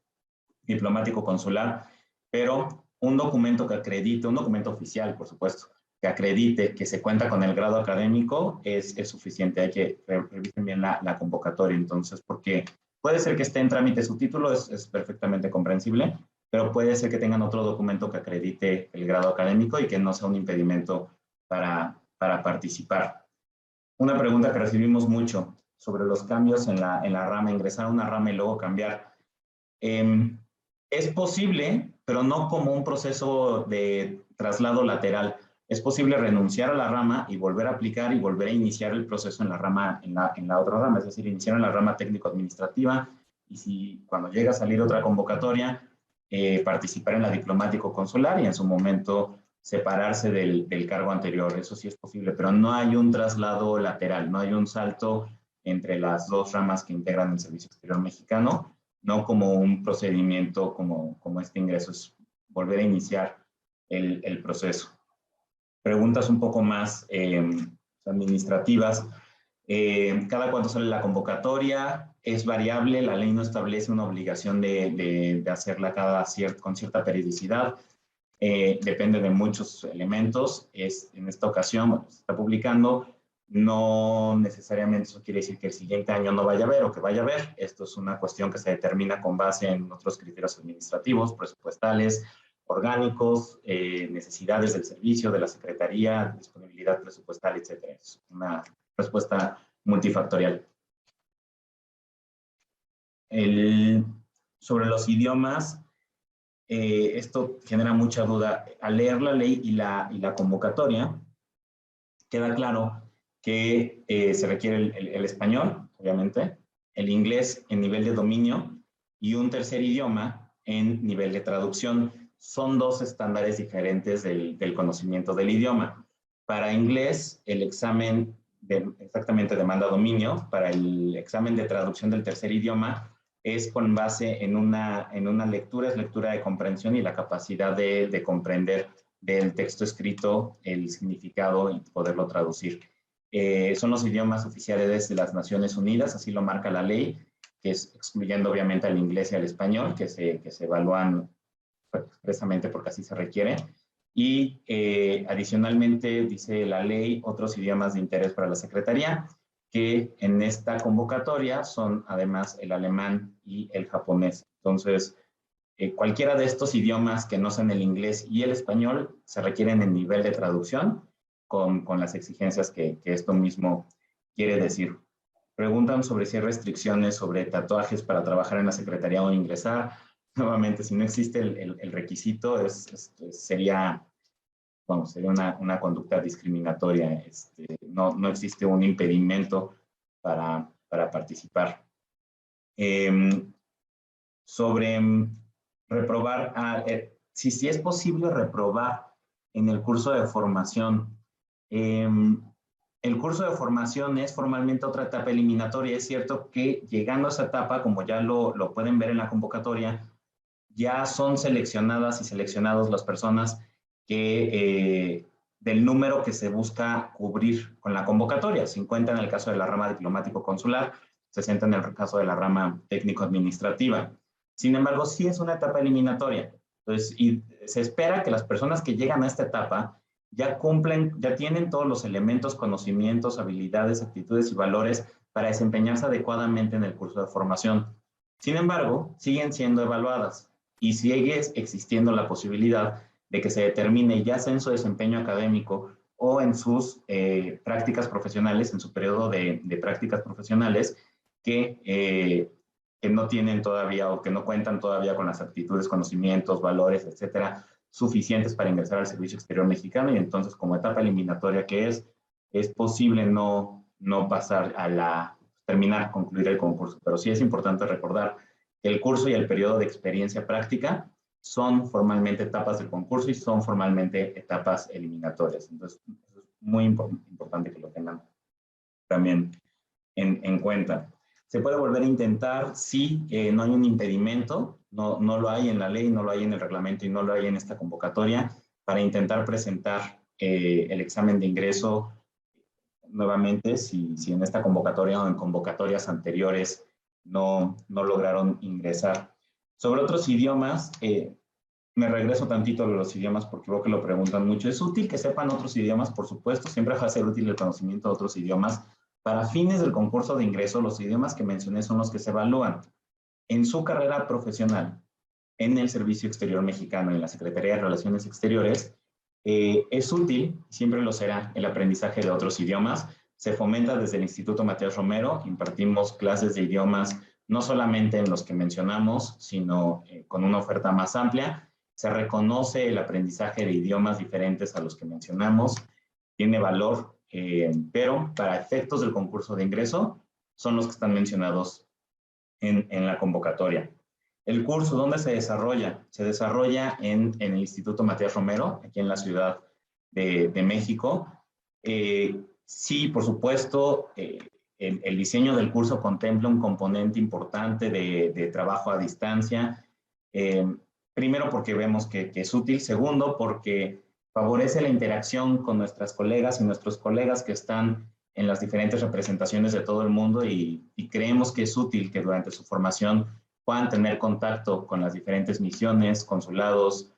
diplomático-consular, pero un documento que acredite, un documento oficial, por supuesto, que acredite que se cuenta con el grado académico es suficiente. Hay que revisar bien la convocatoria, entonces, porque puede ser que esté en trámite su título, es perfectamente comprensible, pero puede ser que tengan otro documento que acredite el grado académico y que no sea un impedimento para participar. Una pregunta que recibimos mucho sobre los cambios en la rama, ingresar a una rama y luego cambiar. Es posible, pero no como un proceso de traslado lateral. Es posible renunciar a la rama y volver a aplicar y volver a iniciar el proceso en la otra rama, es decir, iniciar en la rama técnico-administrativa y si cuando llega a salir otra convocatoria, participar en la diplomático-consular y en su momento separarse del cargo anterior. Eso sí es posible, pero no hay un traslado lateral, no hay un salto entre las dos ramas que integran el Servicio Exterior Mexicano, no como un procedimiento como este ingreso, es volver a iniciar el proceso. Preguntas un poco más administrativas. Cada cuánto sale la convocatoria, es variable, la ley no establece una obligación de hacerla con cierta periodicidad. Depende de muchos elementos. En esta ocasión, bueno, se está publicando, no necesariamente eso quiere decir que el siguiente año no vaya a haber o que vaya a haber. Esto es una cuestión que se determina con base en otros criterios administrativos, presupuestales, orgánicos, necesidades del servicio, de la Secretaría, disponibilidad presupuestal, etc. Es una respuesta multifactorial. Sobre los idiomas, esto genera mucha duda. Al leer la ley y la convocatoria, queda claro que se requiere el español, obviamente, el inglés en nivel de dominio y un tercer idioma en nivel de traducción. Son dos estándares diferentes del conocimiento del idioma. Para inglés, el examen exactamente demanda dominio. Para el examen de traducción del tercer idioma es con base en una lectura, es lectura de comprensión y la capacidad de comprender del texto escrito el significado y poderlo traducir. Son los idiomas oficiales de las Naciones Unidas, así lo marca la ley, que es excluyendo obviamente al inglés y al español, que se evalúan expresamente porque así se requiere. Y adicionalmente, dice la ley, otros idiomas de interés para la Secretaría, que en esta convocatoria son además el alemán y el japonés. Entonces, cualquiera de estos idiomas que no sean el inglés y el español se requieren en nivel de traducción con las exigencias que esto mismo quiere decir. Preguntan sobre si hay restricciones sobre tatuajes para trabajar en la Secretaría o ingresar. Nuevamente, si no existe el requisito, sería una conducta discriminatoria. No existe un impedimento para participar. Sobre reprobar, si es posible reprobar en el curso de formación. El curso de formación es formalmente otra etapa eliminatoria. Es cierto que llegando a esa etapa, como ya lo pueden ver en la convocatoria, ya son seleccionadas y seleccionados las personas que del número que se busca cubrir con la convocatoria. 50 en el caso de la rama diplomático-consular, 60 en el caso de la rama técnico-administrativa. Sin embargo, sí es una etapa eliminatoria. Entonces, y se espera que las personas que llegan a esta etapa ya tienen todos los elementos, conocimientos, habilidades, actitudes y valores para desempeñarse adecuadamente en el curso de formación. Sin embargo, siguen siendo evaluadas y sigue existiendo la posibilidad de que se determine ya sea en su desempeño académico o en sus prácticas profesionales, en su periodo de prácticas profesionales, que no tienen todavía o que no cuentan todavía con las aptitudes, conocimientos, valores, etcétera, suficientes para ingresar al Servicio Exterior Mexicano, y entonces como etapa eliminatoria que es posible no pasar concluir el concurso. Pero sí es importante recordar que el curso y el periodo de experiencia práctica son formalmente etapas del concurso y son formalmente etapas eliminatorias. Entonces, es muy importante que lo tengan también en cuenta. ¿Se puede volver a intentar? Sí, no hay un impedimento, no lo hay en la ley, no lo hay en el reglamento y no lo hay en esta convocatoria para intentar presentar el examen de ingreso nuevamente si en esta convocatoria o en convocatorias anteriores no lograron ingresar. Sobre otros idiomas, me regreso tantito a los idiomas porque veo que lo preguntan mucho. ¿Es útil que sepan otros idiomas? Por supuesto, siempre va a ser útil el conocimiento de otros idiomas. Para fines del concurso de ingreso, los idiomas que mencioné son los que se evalúan en su carrera profesional, en el Servicio Exterior Mexicano, en la Secretaría de Relaciones Exteriores. Es útil, siempre lo será, el aprendizaje de otros idiomas. Se fomenta desde el Instituto Matías Romero, impartimos clases de idiomas no solamente en los que mencionamos, sino con una oferta más amplia. Se reconoce el aprendizaje de idiomas diferentes a los que mencionamos, tiene valor, pero para efectos del concurso de ingreso son los que están mencionados en la convocatoria. El curso, ¿dónde se desarrolla? Se desarrolla en el Instituto Matías Romero, aquí en la Ciudad de México. Sí, por supuesto, el diseño del curso contempla un componente importante de trabajo a distancia. Primero, porque vemos que es útil. Segundo, porque favorece la interacción con nuestras colegas y nuestros colegas que están en las diferentes representaciones de todo el mundo y creemos que es útil que durante su formación puedan tener contacto con las diferentes misiones, consulados,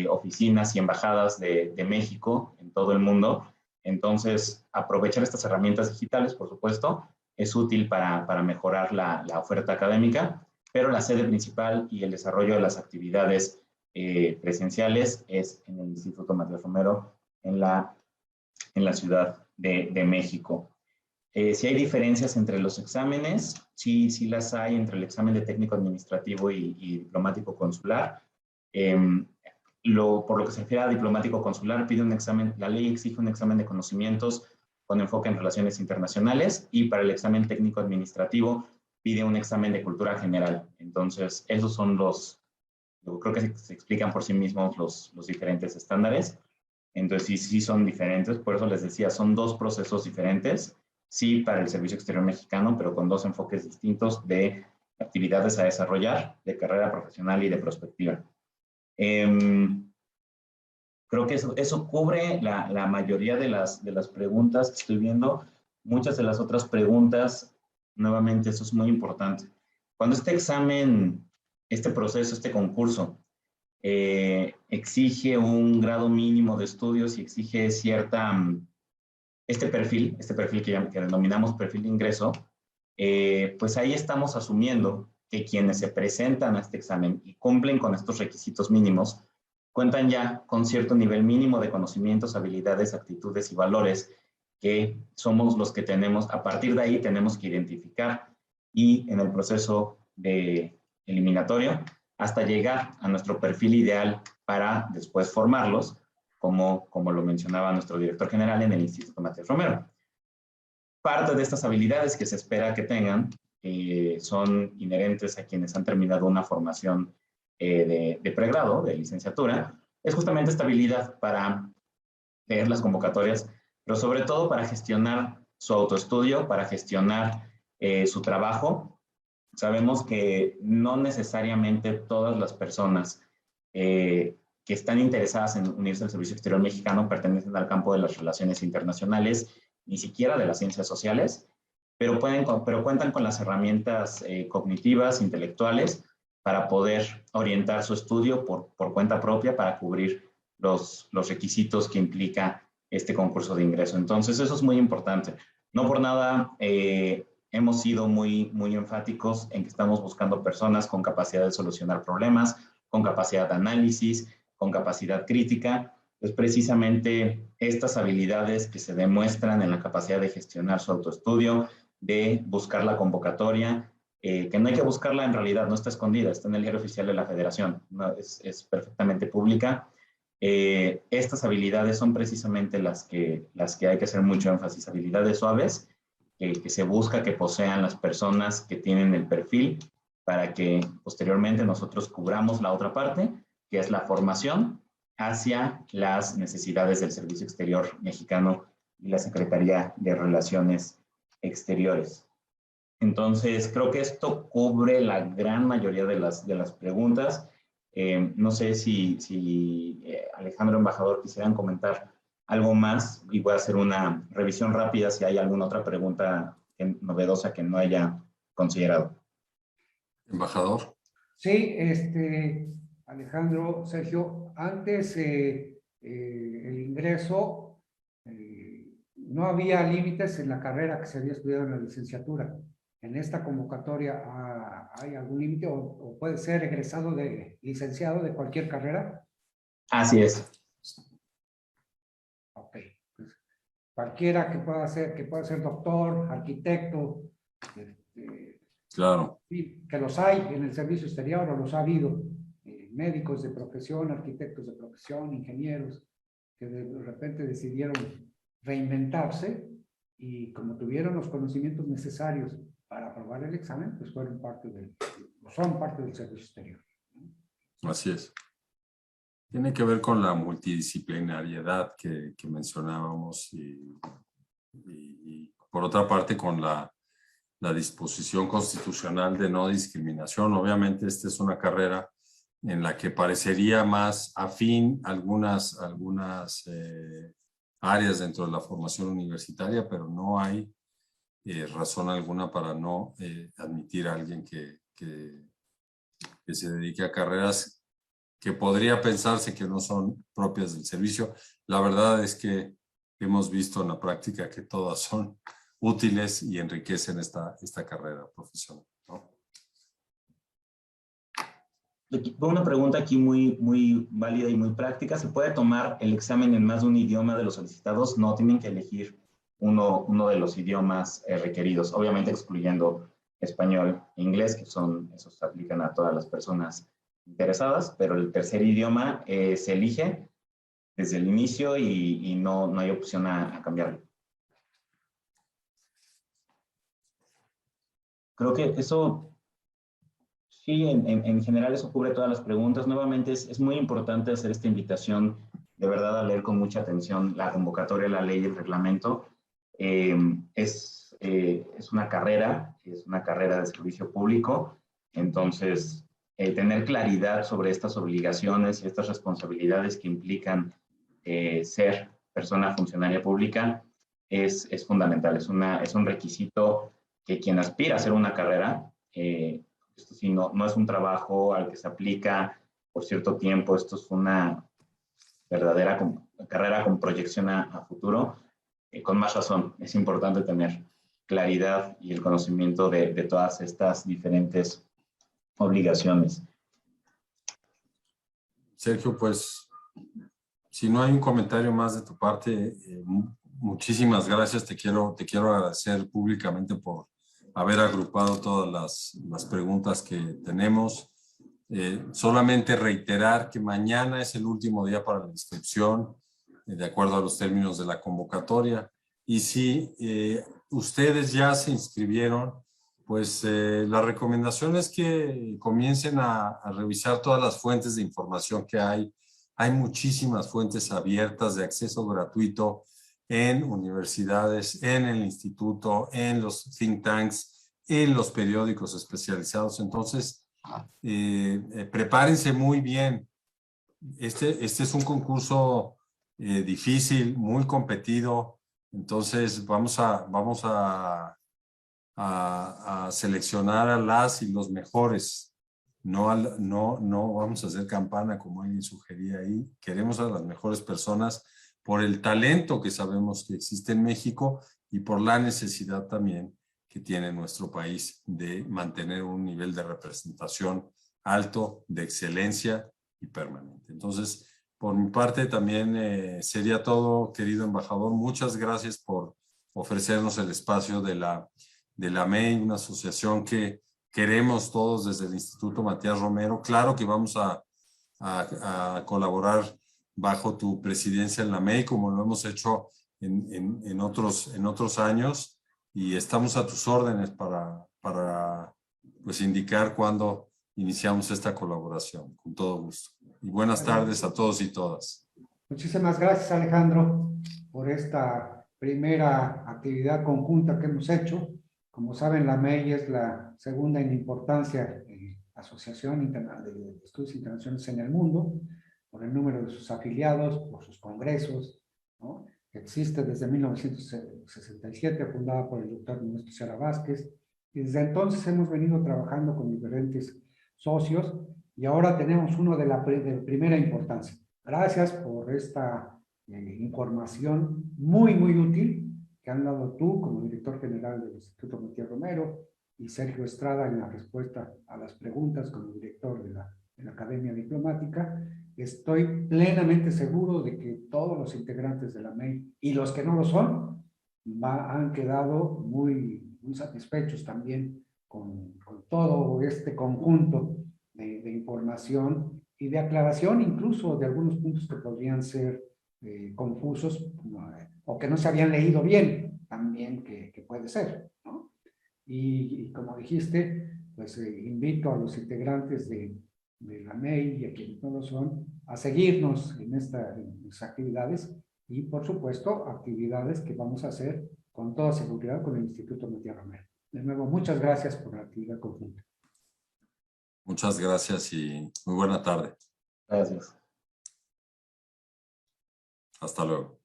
oficinas y embajadas de México en todo el mundo. Entonces, aprovechar estas herramientas digitales, por supuesto, es útil para mejorar la oferta académica, pero la sede principal y el desarrollo de las actividades presenciales es en el Instituto Matías Romero, en la Ciudad de México. Si hay diferencias entre los exámenes, sí las hay entre el examen de técnico administrativo y diplomático consular. Por lo que se refiere a diplomático consular, pide un examen, la ley exige un examen de conocimientos con enfoque en relaciones internacionales, y para el examen técnico administrativo pide un examen de cultura general. Entonces, esos son yo creo que se explican por sí mismos los diferentes estándares. Entonces, sí son diferentes. Por eso les decía, son dos procesos diferentes. Sí, para el Servicio Exterior Mexicano, pero con dos enfoques distintos de actividades a desarrollar, de carrera profesional y de prospectiva. Creo que eso cubre la mayoría de las preguntas que estoy viendo. Muchas de las otras preguntas, nuevamente, eso es muy importante. Cuando este examen, este proceso, este concurso, exige un grado mínimo de estudios y exige este perfil que denominamos perfil de ingreso, pues ahí estamos asumiendo que quienes se presentan a este examen y cumplen con estos requisitos mínimos, cuentan ya con cierto nivel mínimo de conocimientos, habilidades, actitudes y valores que somos los que tenemos. A partir de ahí tenemos que identificar, y en el proceso de eliminatorio hasta llegar a nuestro perfil ideal para después formarlos, como lo mencionaba nuestro director general en el Instituto Matías Romero. Parte de estas habilidades que se espera que tengan son inherentes a quienes han terminado una formación de pregrado, de licenciatura, es justamente esta habilidad para leer las convocatorias, pero sobre todo para gestionar su autoestudio, para gestionar su trabajo. Sabemos que no necesariamente todas las personas que están interesadas en unirse al Servicio Exterior Mexicano pertenecen al campo de las relaciones internacionales, ni siquiera de las ciencias sociales, pero cuentan con las herramientas cognitivas, intelectuales, para poder orientar su estudio por cuenta propia para cubrir los requisitos que implica este concurso de ingreso. Entonces, eso es muy importante. No por nada hemos sido muy enfáticos en que estamos buscando personas con capacidad de solucionar problemas, con capacidad de análisis, con capacidad crítica. Es precisamente estas habilidades que se demuestran en la capacidad de gestionar su autoestudio, de buscar la convocatoria, que no hay que buscarla en realidad, no está escondida, está en el diario oficial de la Federación, ¿no? Es perfectamente pública. Estas habilidades son precisamente las que hay que hacer mucho énfasis, habilidades suaves, que se busca que posean las personas que tienen el perfil, para que posteriormente nosotros cubramos la otra parte, que es la formación hacia las necesidades del Servicio Exterior Mexicano y la Secretaría de Relaciones Exteriores. Entonces, creo que esto cubre la gran mayoría de las preguntas. No sé si Alejandro, embajador, quisieran comentar algo más, y voy a hacer una revisión rápida si hay alguna otra pregunta novedosa que no haya considerado. Embajador. Sí, Alejandro, Sergio, antes el ingreso, no había límites en la carrera que se había estudiado en la licenciatura. ¿En esta convocatoria hay algún límite o puede ser egresado de licenciado de cualquier carrera? Así es. Ok. Pues, cualquiera que pueda ser doctor, arquitecto, Claro. que los hay en el servicio exterior, o los ha habido, médicos de profesión, arquitectos de profesión, ingenieros, que de repente decidieron reinventarse, y como tuvieron los conocimientos necesarios para aprobar el examen, pues son parte del servicio exterior. Así es. Tiene que ver con la multidisciplinariedad que mencionábamos, y por otra parte con la disposición constitucional de no discriminación. Obviamente esta es una carrera en la que parecería más afín algunas áreas dentro de la formación universitaria, pero no hay razón alguna para no admitir a alguien que se dedique a carreras que podría pensarse que no son propias del servicio. La verdad es que hemos visto en la práctica que todas son útiles y enriquecen esta carrera profesional, ¿no? Una pregunta aquí muy válida y muy práctica. ¿Se puede tomar el examen en más de un idioma de los solicitados? No, tienen que elegir uno de los idiomas requeridos, obviamente excluyendo español e inglés, que esos se aplican a todas las personas interesadas, pero el tercer idioma se elige desde el inicio y no hay opción a cambiarlo. Creo que eso, sí, en general eso cubre todas las preguntas. Nuevamente es muy importante hacer esta invitación, de verdad, a leer con mucha atención la convocatoria, la ley y el reglamento. Es una carrera de servicio público, entonces tener claridad sobre estas obligaciones y estas responsabilidades que implican ser persona funcionaria pública es fundamental, es un requisito que quien aspira a hacer una carrera, esto sí, no es un trabajo al que se aplica por cierto tiempo, esto es una verdadera carrera con proyección a futuro. Con más razón, es importante tener claridad y el conocimiento de todas estas diferentes obligaciones. Sergio, pues, si no hay un comentario más de tu parte, muchísimas gracias. Te quiero agradecer públicamente por haber agrupado todas las preguntas que tenemos. Solamente reiterar que mañana es el último día para la inscripción, de acuerdo a los términos de la convocatoria. Y si ustedes ya se inscribieron, pues la recomendación es que comiencen a revisar todas las fuentes de información que hay. Hay muchísimas fuentes abiertas de acceso gratuito en universidades, en el instituto, en los think tanks, en los periódicos especializados. Entonces, prepárense muy bien. Este es un concurso difícil, muy competido. Entonces, vamos a seleccionar a las y los mejores. No vamos a hacer campana como alguien sugería ahí. Queremos a las mejores personas por el talento que sabemos que existe en México y por la necesidad también que tiene nuestro país de mantener un nivel de representación alto, de excelencia y permanente. Entonces, por mi parte también sería todo, querido embajador. Muchas gracias por ofrecernos el espacio de la MEI, una asociación que queremos todos desde el Instituto Matías Romero. Claro que vamos a colaborar bajo tu presidencia en la MEI, como lo hemos hecho en otros años, y estamos a tus órdenes para pues, indicar cuándo iniciamos esta colaboración, con todo gusto. Y buenas tardes a todos y todas. Muchísimas gracias, Alejandro, por esta primera actividad conjunta que hemos hecho. Como saben, la MEI es la segunda en importancia asociación de estudios internacionales en el mundo, por el número de sus afiliados, por sus congresos, ¿no? Existe desde 1967, fundada por el doctor Ernesto Seara Vázquez, y desde entonces hemos venido trabajando con diferentes socios, y ahora tenemos uno de primera importancia. Gracias por esta información muy útil que han dado tú como director general del Instituto Matías Romero y Sergio Estrada en la respuesta a las preguntas como director de la Academia Diplomática. Estoy plenamente seguro de que todos los integrantes de la MEI y los que no lo son han quedado muy satisfechos también con todo este conjunto de información y de aclaración incluso de algunos puntos que podrían ser confusos o que no se habían leído bien, también que puede ser, ¿no? Y como dijiste, pues invito a los integrantes de la MEI y a quienes no lo son, a seguirnos en estas actividades y, por supuesto, actividades que vamos a hacer con toda seguridad con el Instituto Matías Romero. De nuevo, muchas gracias por la actividad conjunta. Muchas gracias y muy buena tarde. Gracias. Hasta luego.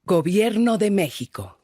Gobierno de México.